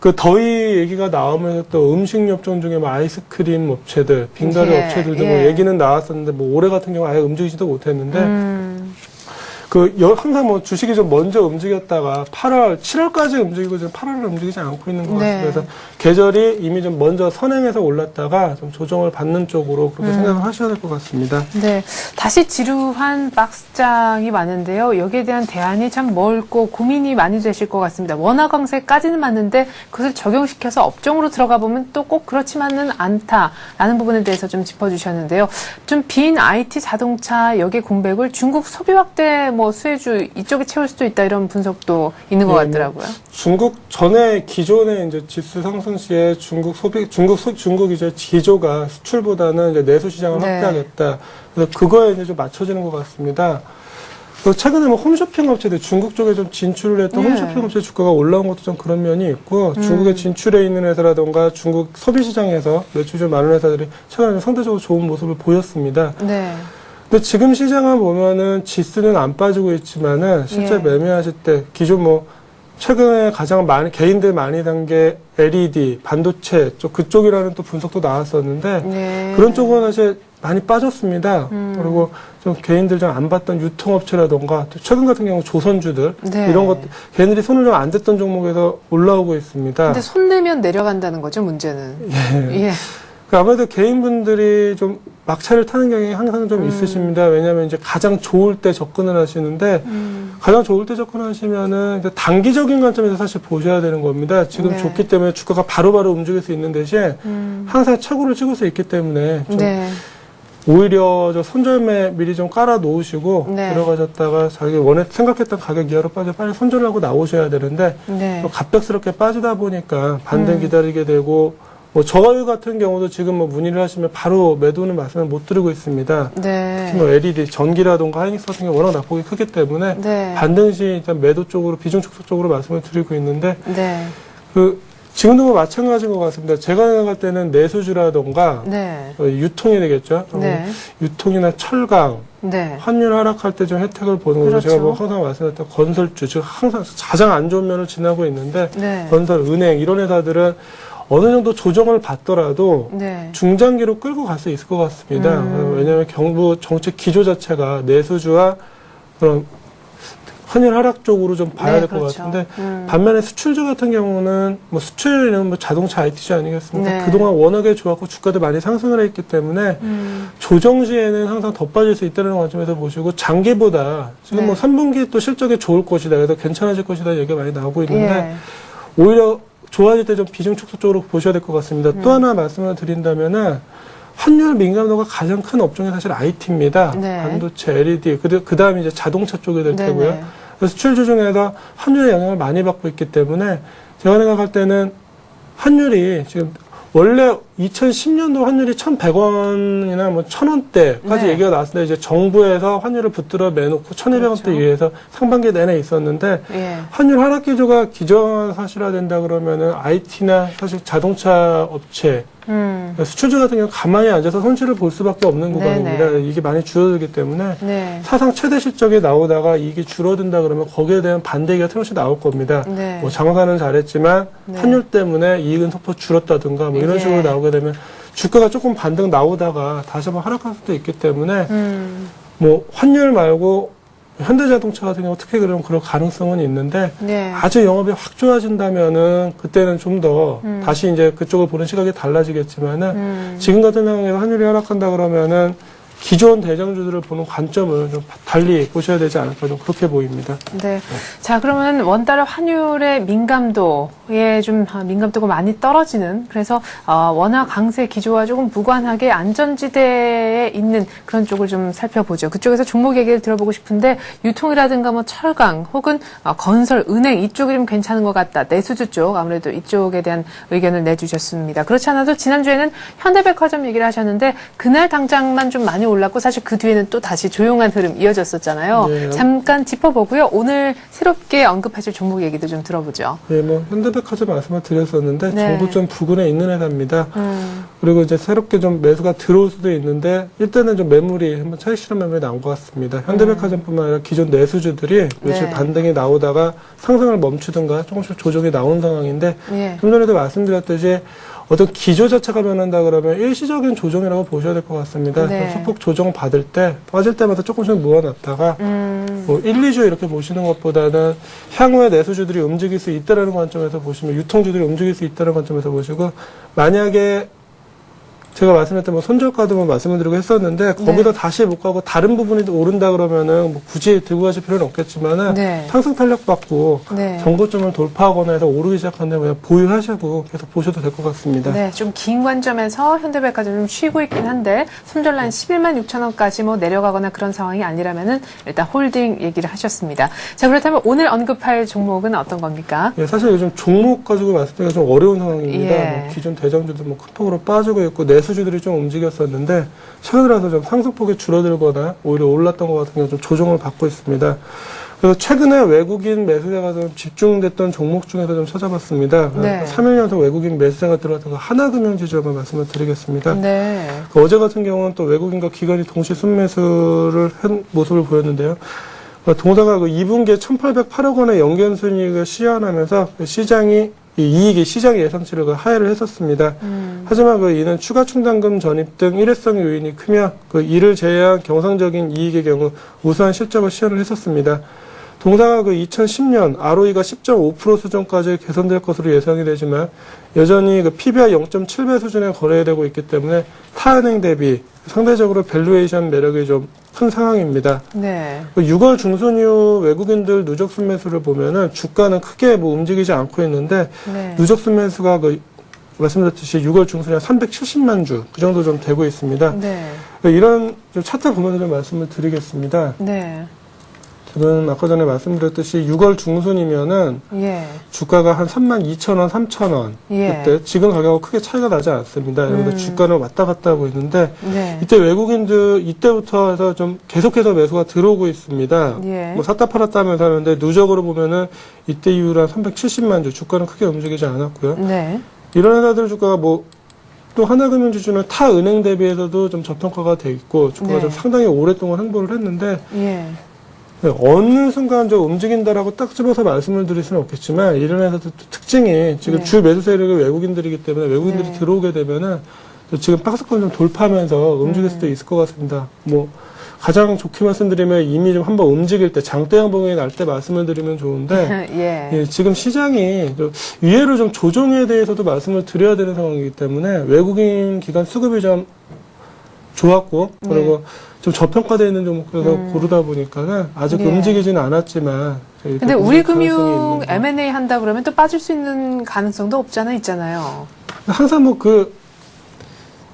그 더위 얘기가 나오면서 또 음식료 업종 중에 뭐 아이스크림 업체들, 빙가루 예, 업체들도 예. 뭐 얘기는 나왔었는데 뭐 올해 같은 경우 아예 움직이지도 못했는데 항상 뭐 주식이 좀 먼저 움직였다가 8월, 7월까지 움직이고 지금 8월을 움직이지 않고 있는 것 같아요. 네. 그래서 계절이 이미 좀 먼저 선행해서 올랐다가 좀 조정을 받는 쪽으로 그렇게 생각을 하셔야 될 것 같습니다. 네. 다시 지루한 박스장이 많은데요. 여기에 대한 대안이 참 멀고 고민이 많이 되실 것 같습니다. 원화 강세까지는 맞는데 그것을 적용시켜서 업종으로 들어가 보면 또 꼭 그렇지만은 않다라는 부분에 대해서 좀 짚어주셨는데요. 좀 빈 IT 자동차 여기에 공백을 중국 소비 확대 뭐 수혜주 이쪽에 채울 수도 있다 이런 분석도 있는 것 네, 같더라고요. 중국 전에 기존에 이제 지수 상승 시에 중국 이제 기조가 수출보다는 이제 내수 시장을 네. 확대하겠다. 그래서 그거에 이제 좀 맞춰지는 것 같습니다. 그리고 최근에 뭐 홈쇼핑 업체들 중국 쪽에 좀 진출을 했던 네. 홈쇼핑 업체 주가가 올라온 것도 좀 그런 면이 있고 중국에 진출해 있는 회사라던가 중국 소비 시장에서 매출 좀 많은 회사들이 최근에 상대적으로 좋은 모습을 보였습니다. 네. 근데 지금 시장을 보면은 지수는 안 빠지고 있지만은 실제 예. 매매하실 때 기존 뭐 최근에 가장 많이 개인들 많이 단 게 LED, 반도체 쪽 그쪽이라는 또 분석도 나왔었는데 네. 그런 쪽은 사실 많이 빠졌습니다. 그리고 좀 개인들 좀 안 봤던 유통업체라던가 또 최근 같은 경우 조선주들 네. 이런 것 개인들이 손을 좀 안 댔던 종목에서 올라오고 있습니다. 근데 손 내면 내려간다는 거죠, 문제는. 예. 예. 아무래도 개인분들이 좀 막차를 타는 경향이 항상 좀 있으십니다. 왜냐하면 이제 가장 좋을 때 접근을 하시는데 가장 좋을 때 접근하시면은 이제 단기적인 관점에서 사실 보셔야 되는 겁니다. 지금 네. 좋기 때문에 주가가 바로바로 움직일 수 있는 대신 항상 착오를 찍을 수 있기 때문에 좀 네. 오히려 저 손절매 미리 좀 깔아 놓으시고 네. 들어가셨다가 자기 생각했던 가격 이하로 빠져 빨리 손절을 하고 나오셔야 되는데 네. 또 갑작스럽게 빠지다 보니까 반등 기다리게 되고 뭐 저희 같은 경우도 지금 뭐 문의를 하시면 바로 매도는 말씀을 못 드리고 있습니다. 네. 특히 뭐 LED 전기라던가 하이닉스 같은 경우 워낙 낙폭이 크기 때문에 네. 반등 시 일단 매도 쪽으로 비중 축소 쪽으로 말씀을 드리고 있는데 네. 지금도 뭐 마찬가지인 것 같습니다. 제가 생각할 때는 내수주라던가 네. 유통이 되겠죠. 네. 유통이나 철강, 네. 환율 하락할 때 좀 혜택을 보는 거죠. 그렇죠. 제가 뭐 항상 말씀드렸던 건설주, 즉 항상 가장 안 좋은 면을 지나고 있는데 네. 건설, 은행 이런 회사들은 어느 정도 조정을 받더라도 네. 중장기로 끌고 갈 수 있을 것 같습니다. 왜냐하면 정부 정책 기조 자체가 내수주와 그런 환율 하락 쪽으로 좀 봐야 네, 될 것 그렇죠. 같은데 반면에 수출주 같은 경우는 뭐 수출은 뭐 자동차 IT주 아니겠습니까? 네. 그동안 워낙에 좋았고 주가도 많이 상승을 했기 때문에 조정 시에는 항상 더 빠질 수 있다는 관점에서 보시고 장기보다 지금 네. 뭐 3분기 또 실적이 좋을 것이다. 그래서 괜찮아질 것이다 얘기가 많이 나오고 있는데 예. 오히려 좋아질 때 좀 비중 축소 쪽으로 보셔야 될 것 같습니다. 또 하나 말씀을 드린다면은 환율 민감도가 가장 큰 업종이 사실 IT입니다. 네. 반도체, LED, 그 다음에 이제 자동차 쪽이 될 네네. 테고요. 그래서 수출주 중에서 환율의 영향을 많이 받고 있기 때문에 제가 생각할 때는 환율이 지금 원래 2010년도 환율이 1,100원이나 뭐 1,000원대까지 네. 얘기가 나왔는데 이제 정부에서 환율을 붙들어 매놓고 1,200원대 그렇죠. 이하에서 상반기 내내 있었는데 예. 환율 하락 기조가 기정사실화된다 그러면은 IT나 사실 자동차 업체 수출주 같은 경우 가만히 앉아서 손실을 볼 수밖에 없는 구간입니다. 네네. 이게 많이 줄어들기 때문에 네. 사상 최대 실적이 나오다가 이게 줄어든다 그러면 거기에 대한 반대기가 틀림없이 나올 겁니다. 네. 뭐 장사는 잘했지만 네. 환율 때문에 이익은 소폭 줄었다든가 뭐 이런 예. 식으로 나오게 되면 주가가 조금 반등 나오다가 다시 한번 하락할 수도 있기 때문에 뭐 환율 말고 현대자동차 같은 경우 특히 그런 가능성은 있는데 네. 아주 영업이 확 좋아진다면은 그때는 좀 더 다시 이제 그쪽을 보는 시각이 달라지겠지만은 지금 같은 상황에서 환율이 하락한다 그러면은 기존 대장주들을 보는 관점을 좀 달리 보셔야 되지 않을까 좀 그렇게 보입니다. 네. 자, 그러면 원달러 환율의 민감도에 좀 민감도가 많이 떨어지는 그래서 원화 강세 기조와 조금 무관하게 안전지대에 있는 그런 쪽을 좀 살펴보죠. 그쪽에서 종목 얘기를 들어보고 싶은데 유통이라든가 뭐 철강 혹은 건설, 은행 이쪽이 좀 괜찮은 것 같다. 내수주 쪽 아무래도 이쪽에 대한 의견을 내주셨습니다. 그렇지 않아도 지난주에는 현대백화점 얘기를 하셨는데 그날 당장만 좀 많이 올랐고 사실 그 뒤에는 또 다시 조용한 흐름 이어졌었잖아요. 네. 잠깐 짚어보고요. 오늘 새롭게 언급하실 종목 얘기도 좀 들어보죠. 예, 뭐 현대백화점 말씀을 드렸었는데 네. 정부점 부근에 있는 회사입니다. 그리고 이제 새롭게 좀 매수가 들어올 수도 있는데 일단은 좀 매물이 한번 차익 실현 매물이 나온 것 같습니다. 현대백화점뿐만 아니라 기존 내수주들이 며칠 네. 반등이 나오다가 상승을 멈추든가 조금씩 조정이 나오는 상황인데 예. 좀 전에도 말씀드렸듯이 어떤 기조 자체가 변한다 그러면 일시적인 조정이라고 보셔야 될 것 같습니다. 네. 소폭 조정 받을 때 빠질 때마다 조금씩 모아놨다가 뭐 1, 2주 이렇게 보시는 것보다는 향후에 내수주들이 움직일 수 있다는 관점에서 보시면 유통주들이 움직일 수 있다는 관점에서 보시고 만약에 제가 말씀했던 뭐 손절가도 말씀을 드리고 했었는데 거기다 다시 못 가고 다른 부분이 오른다 그러면은 뭐 굳이 들고 가실 필요는 없겠지만은 네. 상승 탄력 받고 네. 정고점을 돌파하거나 해서 오르기 시작한다면 그냥 보유하시고 계속 보셔도 될 것 같습니다. 네, 좀 긴 관점에서 현대백화점 좀 쉬고 있긴 한데 손절라인 11만 6천 원까지 뭐 내려가거나 그런 상황이 아니라면은 일단 홀딩 얘기를 하셨습니다. 자, 그렇다면 오늘 언급할 종목은 어떤 겁니까? 예, 사실 요즘 종목 가지고 말씀드리기가 좀 어려운 상황입니다. 예. 뭐 기존 대장주도 뭐 큰 폭으로 빠지고 있고 내수주들이 좀 움직였었는데 최근 들어서 좀 상승폭이 줄어들거나 오히려 올랐던 것 같은 경우 좀 조정을 받고 있습니다. 그래서 최근에 외국인 매수세가 좀 집중됐던 종목 중에서 좀 찾아봤습니다. 네. 3일 연속 외국인 매수세가 들어왔던 거 하나금융지주 한번 말씀을 드리겠습니다. 네. 어제 같은 경우는 또 외국인과 기관이 동시 순매수를 한 모습을 보였는데요. 동사가 2분기에 1,808억 원의 연결순이익을 시현하면서 시장이 예상치를 하회를 했었습니다. 하지만 이는 추가 충당금 전입 등 일회성 요인이 크며 이를 제외한 경상적인 이익의 경우 우수한 실적을 시현을 했었습니다. 동사가 2010년 ROE가 10.5% 수준까지 개선될 것으로 예상이 되지만 여전히 PBR 0.7배 수준에 거래되고 있기 때문에 타은행 대비 상대적으로 밸류에이션 매력이 좀 큰 상황입니다. 네. 6월 중순 이후 외국인들 누적 순매수를 보면은 주가는 크게 움직이지 않고 있는데 네. 누적 순매수가 말씀드렸듯이 6월 중순에 370만 주 그 정도 좀 되고 있습니다. 네. 이런 좀 차트 보면서 좀 말씀을 드리겠습니다. 네. 지금 아까 전에 말씀드렸듯이 6월 중순이면은 예. 주가가 한 32,000원, 3,000원 예. 그때 지금 가격하고 크게 차이가 나지 않습니다. 여러분들 주가는 왔다 갔다 하고 있는데 네. 이때 외국인들 이때부터 해서 좀 계속해서 매수가 들어오고 있습니다. 예. 뭐 샀다 팔았다 하면서 하는데 누적으로 보면은 이때 이후로 한 370만 주 주가는 크게 움직이지 않았고요. 네. 이런 회사들 주가가 또 하나금융지주는 타 은행 대비해서도 좀 저평가가 돼 있고 주가가 네. 좀 상당히 오랫동안 행보를 했는데 예. 어느 순간 좀 움직인다라고 딱 집어서 말씀을 드릴 수는 없겠지만 이런 회사들 특징이 지금 네. 주 매수 세력이 외국인들이기 때문에 외국인들이 네. 들어오게 되면은 지금 박스권 좀 돌파하면서 움직일 수도 있을 것 같습니다. 가장 좋게 말씀드리면 이미 좀 한번 움직일 때 장대 양봉이 날 때 말씀을 드리면 좋은데 예. 지금 시장이 좀 위해로 좀 조정에 대해서도 말씀을 드려야 되는 상황이기 때문에 외국인 기관 수급이 좀 좋았고 그리고 좀 저평가되어 있는 종목에서 고르다 보니까는 아직 예. 움직이지는 않았지만 근데 우리 금융 M&A 한다 그러면 또 빠질 수 있는 가능성도 없잖아 있잖아요. 항상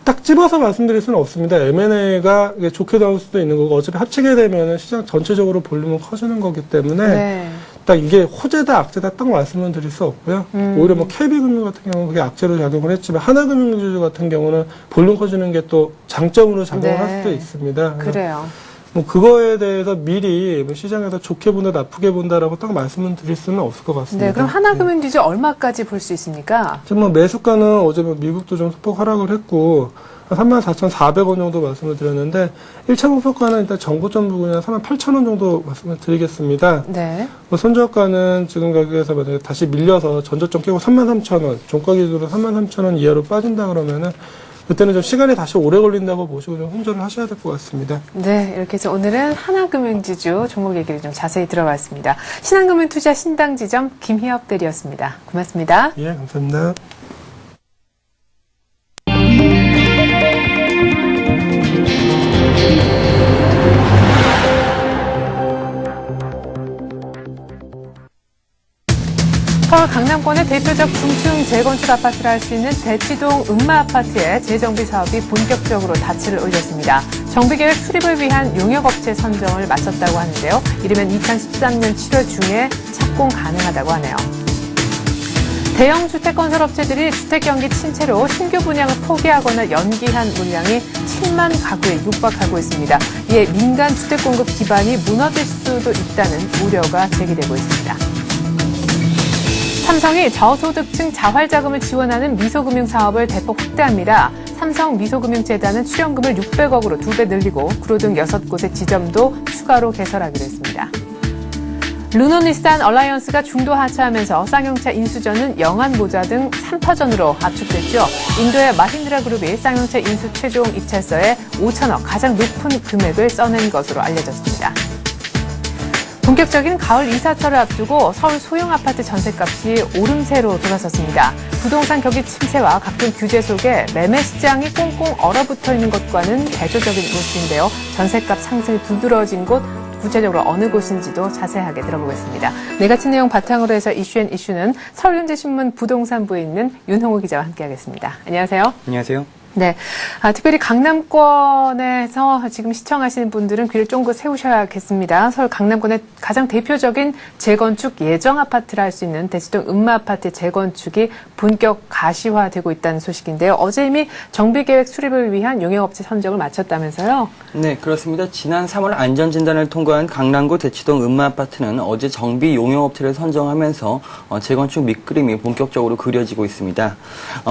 딱 집어서 말씀드릴 수는 없습니다. M&A가 좋게 나올 수도 있는 거고 어차피 합치게 되면 시장 전체적으로 볼륨은 커지는 거기 때문에 네. 딱 이게 호재다 악재다 딱 말씀은 드릴 수 없고요. 오히려 KB금융 같은 경우는 그게 악재로 작용을 했지만 하나금융지주 같은 경우는 볼륨 커지는 게 또 장점으로 작용을 할 수도 있습니다. 그래요. 그거에 대해서 미리 시장에서 좋게 본다, 나쁘게 본다라고 딱 말씀을 드릴 수는 없을 것 같습니다. 네, 그럼 하나금융지주 얼마까지 볼 수 있습니까? 지금 매수가는 어제 미국도 좀 소폭 하락을 했고, 34,400원 정도 말씀을 드렸는데, 1차 목표가는 일단 정고점 부근이나 38,000원 정도 말씀을 드리겠습니다. 네. 손절가는 지금 가격에서 만약에 다시 밀려서 전저점 깨고 33,000원, 종가 기준으로 33,000원 이하로 빠진다 그러면은, 그때는 좀 시간이 다시 오래 걸린다고 보시고 좀 손절을 하셔야 될 것 같습니다. 네, 이렇게 해서 오늘은 하나금융지주 종목 얘기를 좀 자세히 들어봤습니다. 신한금융투자 신당지점 김희엽 대리였습니다. 고맙습니다. 예, 감사합니다. 서울 강남권의 대표적 중층 재건축 아파트를 할 수 있는 대치동 음마아파트의 재정비 사업이 본격적으로 닻을 올렸습니다. 정비계획 수립을 위한 용역업체 선정을 마쳤다고 하는데요. 이르면 2013년 7월 중에 착공 가능하다고 하네요. 대형 주택건설업체들이 주택경기 침체로 신규 분양을 포기하거나 연기한 물량이 7만 가구에 육박하고 있습니다. 이에 민간 주택 공급 기반이 무너질 수도 있다는 우려가 제기되고 있습니다. 삼성이 저소득층 자활자금을 지원하는 미소금융 사업을 대폭 확대합니다. 삼성 미소금융재단은 출연금을 600억으로 2배 늘리고 구로 등 6곳의 지점도 추가로 개설하기로 했습니다. 르노-닛산 얼라이언스가 중도 하차하면서 쌍용차 인수전은 영안모자 등 3파전으로 압축됐죠. 인도의 마힌드라 그룹이 쌍용차 인수 최종 입찰서에 5천억 가장 높은 금액을 써낸 것으로 알려졌습니다. 본격적인 가을 이사철을 앞두고 서울 소형 아파트 전셋값이 오름세로 돌아섰습니다. 부동산 경기 침체와 각종 규제 속에 매매 시장이 꽁꽁 얼어붙어 있는 것과는 대조적인 모습인데요. 전셋값 상승이 두드러진 곳, 구체적으로 어느 곳인지도 자세하게 들어보겠습니다. 네, 같은 내용 바탕으로 해서 이슈는 서울경제신문 부동산부에 있는 윤홍호 기자와 함께하겠습니다. 안녕하세요. 안녕하세요. 네. 특별히 강남권에서 지금 시청하시는 분들은 귀를 쫑긋 세우셔야겠습니다. 서울 강남권의 가장 대표적인 재건축 예정 아파트라 할 수 있는 대치동 음마아파트 재건축이 본격 가시화되고 있다는 소식인데요. 어제 이미 정비계획 수립을 위한 용역업체 선정을 마쳤다면서요? 네, 그렇습니다. 지난 3월 안전진단을 통과한 강남구 대치동 음마아파트는 어제 정비 용역업체를 선정하면서 재건축 밑그림이 본격적으로 그려지고 있습니다.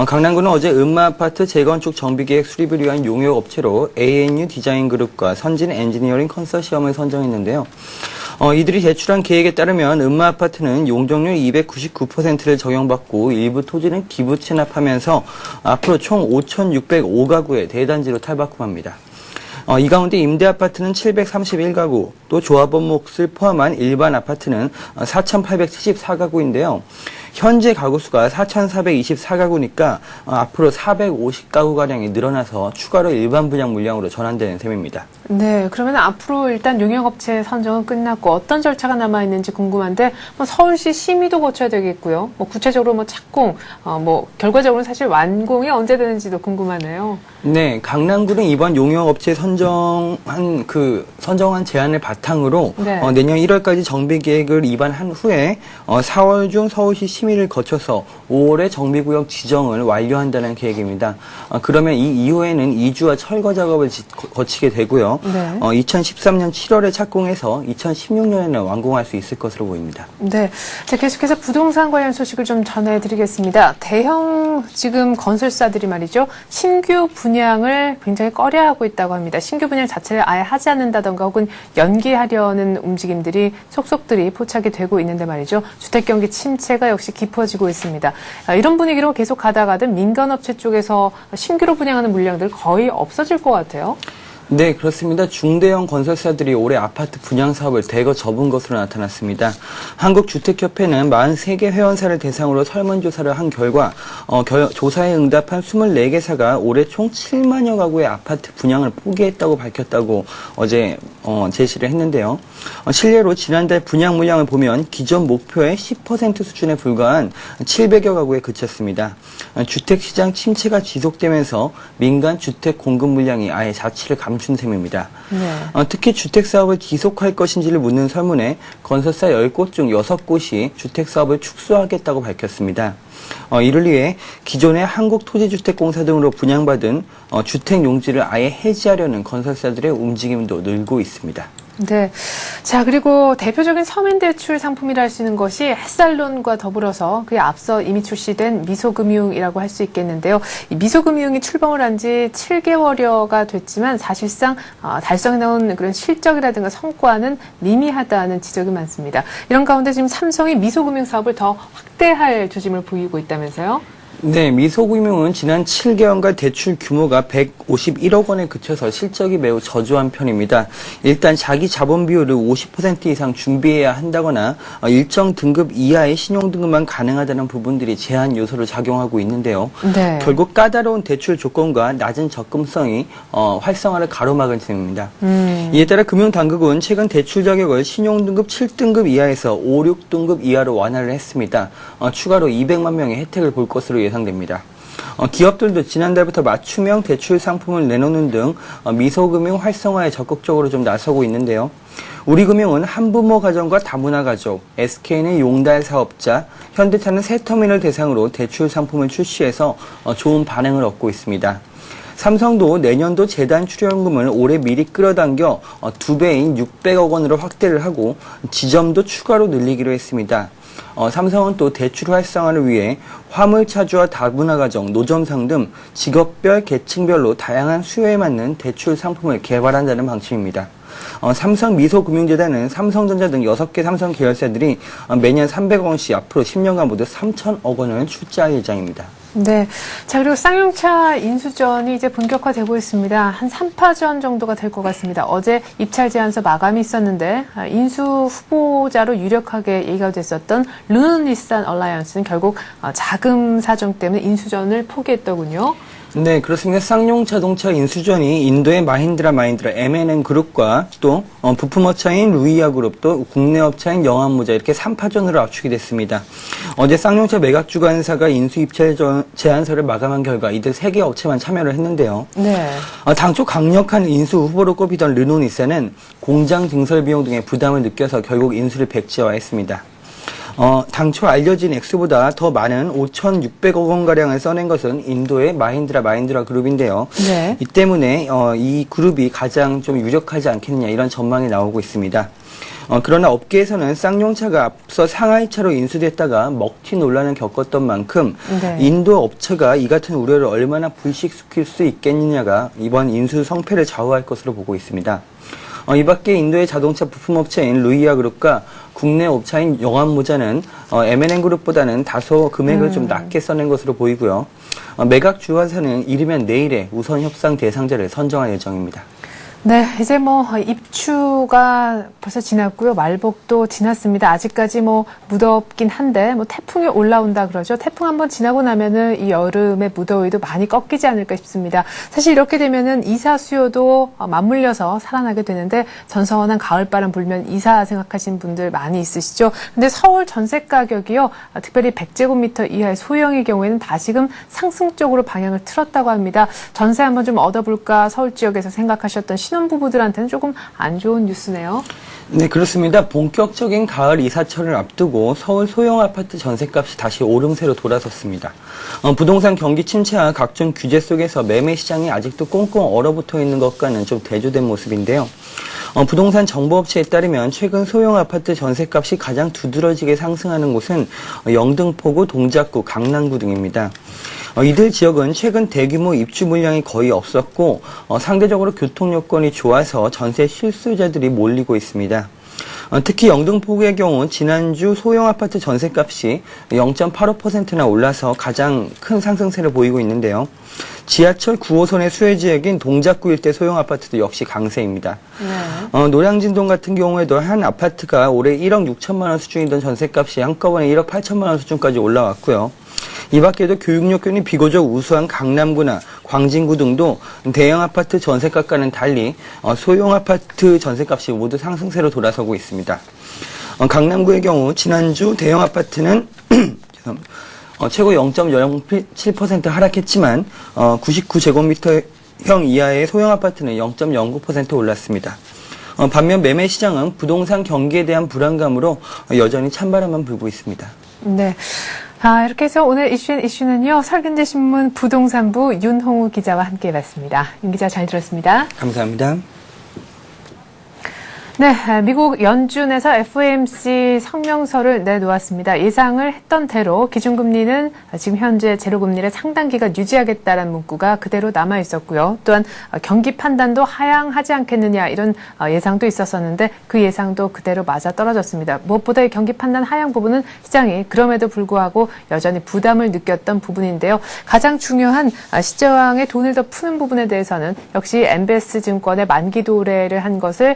강남구는 어제 음마아파트 재건축 정비계획 수립을 위한 용역업체로 ANU 디자인그룹과 선진 엔지니어링 컨소시엄을 선정했는데요. 이들이 제출한 계획에 따르면 음마아파트는 용적률 299%를 적용받고 일부 토지는 기부 취납하면서 앞으로 총 5,605가구의 대단지로 탈바꿈합니다. 이 가운데 임대아파트는 731가구, 또 조합원 몫을 포함한 일반 아파트는 4,874가구인데요. 현재 가구 수가 4,424가구니까 앞으로 450가구가량이 늘어나서 추가로 일반 분양 물량으로 전환되는 셈입니다. 네, 그러면 앞으로 일단 용역업체 선정은 끝났고 어떤 절차가 남아있는지 궁금한데 서울시 심의도 거쳐야 되겠고요. 구체적으로 착공, 결과적으로 사실 완공이 언제 되는지도 궁금하네요. 네, 강남구는 이번 용역업체 선정한 제안을 바탕으로 네. 내년 1월까지 정비계획을 입안한 후에 4월 중 서울시 심의를 거쳐서 5월에 정비구역 지정을 완료한다는 계획입니다. 그러면 이 이후에는 이주와 철거 작업을 거치게 되고요. 네. 2013년 7월에 착공해서 2016년에는 완공할 수 있을 것으로 보입니다. 네. 자, 계속해서 부동산 관련 소식을 좀 전해드리겠습니다. 대형 지금 건설사들이 말이죠. 신규 분양을 굉장히 꺼려하고 있다고 합니다. 신규 분양 자체를 아예 하지 않는다던가 혹은 연기하려는 움직임들이 속속들이 포착이 되고 있는데 말이죠. 주택 경기 침체가 역시 깊어지고 있습니다. 이런 분위기로 계속 가다가는 민간업체 쪽에서 신규로 분양하는 물량들 거의 없어질 것 같아요. 네, 그렇습니다. 중대형 건설사들이 올해 아파트 분양 사업을 대거 접은 것으로 나타났습니다. 한국주택협회는 43개 회원사를 대상으로 설문조사를 한 결과 조사에 응답한 24개사가 올해 총 7만여 가구의 아파트 분양을 포기했다고 밝혔다고 어제 제시를 했는데요. 실례로 지난달 분양 물량을 보면 기존 목표의 10% 수준에 불과한 700여 가구에 그쳤습니다. 주택시장 침체가 지속되면서 민간 주택 공급 물량이 아예 자취를 감춘 셈입니다. 네. 특히 주택사업을 지속할 것인지를 묻는 설문에 건설사 10곳 중 6곳이 주택사업을 축소하겠다고 밝혔습니다. 이를 위해 기존의 한국토지주택공사 등으로 분양받은 주택 용지를 아예 해지하려는 건설사들의 움직임도 늘고 있습니다. 네. 자, 그리고 대표적인 서민대출 상품이라 할 수 있는 것이 햇살론과 더불어서 그에 앞서 이미 출시된 미소금융이라고 할 수 있겠는데요. 이 미소금융이 출범을 한 지 7개월여가 됐지만 사실상 달성해 나온 그런 실적이라든가 성과는 미미하다는 지적이 많습니다. 이런 가운데 지금 삼성이 미소금융 사업을 더 확대할 조짐을 보이고 있다면서요? 네, 미소금융은 지난 7개월간 대출 규모가 151억 원에 그쳐서 실적이 매우 저조한 편입니다. 일단 자기 자본 비율을 50% 이상 준비해야 한다거나 일정 등급 이하의 신용등급만 가능하다는 부분들이 제한 요소로 작용하고 있는데요. 네. 결국 까다로운 대출 조건과 낮은 접근성이 활성화를 가로막은 셈입니다. 이에 따라 금융당국은 최근 대출 자격을 신용등급 7등급 이하에서 5, 6등급 이하로 완화를 했습니다. 추가로 200만 명의 혜택을 볼 것으로 예상됩니다. 기업들도 지난달부터 맞춤형 대출 상품을 내놓는 등 미소금융 활성화에 적극적으로 좀 나서고 있는데요. 우리금융은 한부모 가정과 다문화 가족, SK는 용달 사업자, 현대차는 새터미널 대상으로 대출 상품을 출시해서 좋은 반응을 얻고 있습니다. 삼성도 내년도 재단 출연금을 올해 미리 끌어당겨 2배인 600억 원으로 확대를 하고 지점도 추가로 늘리기로 했습니다. 삼성은 또 대출 활성화를 위해 화물차주와 다문화 가정, 노점상 등 직업별, 계층별로 다양한 수요에 맞는 대출 상품을 개발한다는 방침입니다. 삼성미소금융재단은 삼성전자 등 6개 삼성 계열사들이 매년 300억 원씩 앞으로 10년간 모두 3천억 원을 출자할 예정입니다. 네. 자, 그리고 쌍용차 인수전이 이제 본격화되고 있습니다. 한 3파전 정도가 될 것 같습니다. 어제 입찰 제안서 마감이 있었는데 인수 후보자로 유력하게 얘기가 됐었던 르노 닛산 얼라이언스는 결국 자금 사정 때문에 인수전을 포기했더군요. 네, 그렇습니다. 쌍용 자동차 인수전이 인도의 마힌드라 M&M 그룹과 또 부품 업체인 루이아 그룹, 또 국내 업체인 영암모자 이렇게 3파전으로 압축이 됐습니다. 어제 쌍용차 매각 주관사가 인수 입찰 제안서를 마감한 결과 이들 3개 업체만 참여를 했는데요. 네. 당초 강력한 인수 후보로 꼽히던 르노니세는 공장 증설 비용 등의 부담을 느껴서 결국 인수를 백지화했습니다. 당초 알려진 액수보다 더 많은 5,600억 원가량을 써낸 것은 인도의 마힌드라 그룹인데요. 네. 이 때문에 이 그룹이 가장 좀 유력하지 않겠느냐 이런 전망이 나오고 있습니다. 그러나 업계에서는 쌍용차가 앞서 상하이차로 인수됐다가 먹튀 논란을 겪었던 만큼 네. 인도 업체가 이 같은 우려를 얼마나 불식시킬 수 있겠느냐가 이번 인수 성패를 좌우할 것으로 보고 있습니다. 이 밖에 인도의 자동차 부품업체인 루이아 그룹과 국내 업체인 영암모자는 M&M 그룹보다는 다소 금액을 좀 낮게 써낸 것으로 보이고요. 매각 주관사는 이르면 내일에 우선 협상 대상자를 선정할 예정입니다. 네, 이제 입추가 벌써 지났고요. 말복도 지났습니다. 아직까지 무덥긴 한데, 태풍이 올라온다 그러죠. 태풍 한번 지나고 나면은 이 여름의 무더위도 많이 꺾이지 않을까 싶습니다. 사실 이렇게 되면은 이사 수요도 맞물려서 살아나게 되는데, 전선한 가을바람 불면 이사 생각하시는 분들 많이 있으시죠. 근데 서울 전세 가격이요. 특별히 100제곱미터 이하의 소형의 경우에는 다시금 상승 쪽으로 방향을 틀었다고 합니다. 전세 한번 좀 얻어볼까 서울 지역에서 생각하셨던 신혼부부들한테는 조금 안 좋은 뉴스네요. 네, 그렇습니다. 본격적인 가을 이사철을 앞두고 서울 소형 아파트 전셋값이 다시 오름세로 돌아섰습니다. 부동산 경기 침체와 각종 규제 속에서 매매 시장이 아직도 꽁꽁 얼어붙어 있는 것과는 좀 대조된 모습인데요. 부동산 정보업체에 따르면 최근 소형 아파트 전셋값이 가장 두드러지게 상승하는 곳은 영등포구, 동작구, 강남구 등입니다. 이들 지역은 최근 대규모 입주 물량이 거의 없었고 상대적으로 교통 여건이 좋아서 전세 실수요자들이 몰리고 있습니다. 특히 영등포구의 경우 지난주 소형 아파트 전셋값이 0.85%나 올라서 가장 큰 상승세를 보이고 있는데요. 지하철 9호선의 수혜지역인 동작구 일대 소형 아파트도 역시 강세입니다. 네. 노량진동 같은 경우에도 한 아파트가 올해 1억 6천만 원 수준이던 전셋값이 한꺼번에 1억 8천만 원 수준까지 올라왔고요. 이 밖에도 교육 여건이 비교적 우수한 강남구나 광진구 등도 대형 아파트 전셋값과는 달리 소형 아파트 전셋값이 모두 상승세로 돌아서고 있습니다. 강남구의 경우 지난주 대형 아파트는 최고 0.07% 하락했지만 99제곱미터형 이하의 소형 아파트는 0.09% 올랐습니다. 반면 매매 시장은 부동산 경기에 대한 불안감으로 여전히 찬바람만 불고 있습니다. 네. 이렇게 해서 오늘 이슈는요, 설근지신문 부동산부 윤홍우 기자와 함께 해봤습니다. 윤 기자 잘 들었습니다. 감사합니다. 네, 미국 연준에서 FOMC 성명서를 내놓았습니다. 예상을 했던 대로 기준금리는 지금 현재 제로금리를 상당 기간 유지하겠다라는 문구가 그대로 남아 있었고요. 또한 경기 판단도 하향하지 않겠느냐 이런 예상도 있었었는데 그 예상도 그대로 맞아 떨어졌습니다. 무엇보다 이 경기 판단 하향 부분은 시장이 그럼에도 불구하고 여전히 부담을 느꼈던 부분인데요. 가장 중요한 시장에 돈을 더 푸는 부분에 대해서는 역시 MBS 증권의 만기 도래를 한 것을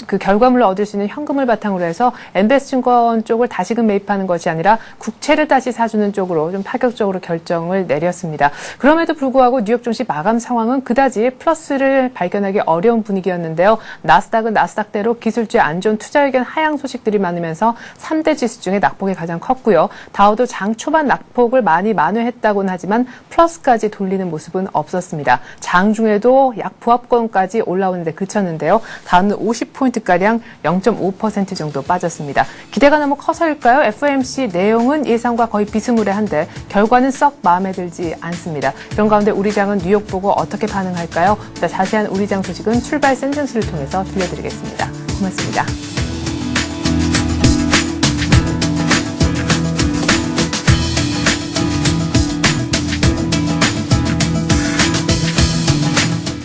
그 결과물을 얻을 수 있는 현금을 바탕으로 해서 MBS증권 쪽을 다시금 매입하는 것이 아니라 국채를 다시 사주는 쪽으로 좀 파격적으로 결정을 내렸습니다. 그럼에도 불구하고 뉴욕 증시 마감 상황은 그다지 플러스를 발견하기 어려운 분위기였는데요. 나스닥은 나스닥대로 기술주의 안 좋은 투자 의견 하향 소식들이 많으면서 3대 지수 중에 낙폭이 가장 컸고요. 다우도 장 초반 낙폭을 많이 만회했다고는 하지만 플러스까지 돌리는 모습은 없었습니다. 장 중에도 약 부합권까지 올라오는데 그쳤는데요. 다우는 50포인트가량 0.5% 정도 빠졌습니다. 기대가 너무 커서일까요? FOMC 내용은 예상과 거의 비스무리한데 결과는 썩 마음에 들지 않습니다. 이런 가운데 우리 장은 뉴욕 보고 어떻게 반응할까요? 자세한 우리 장 소식은 출발 센전스를 통해서 들려드리겠습니다. 고맙습니다.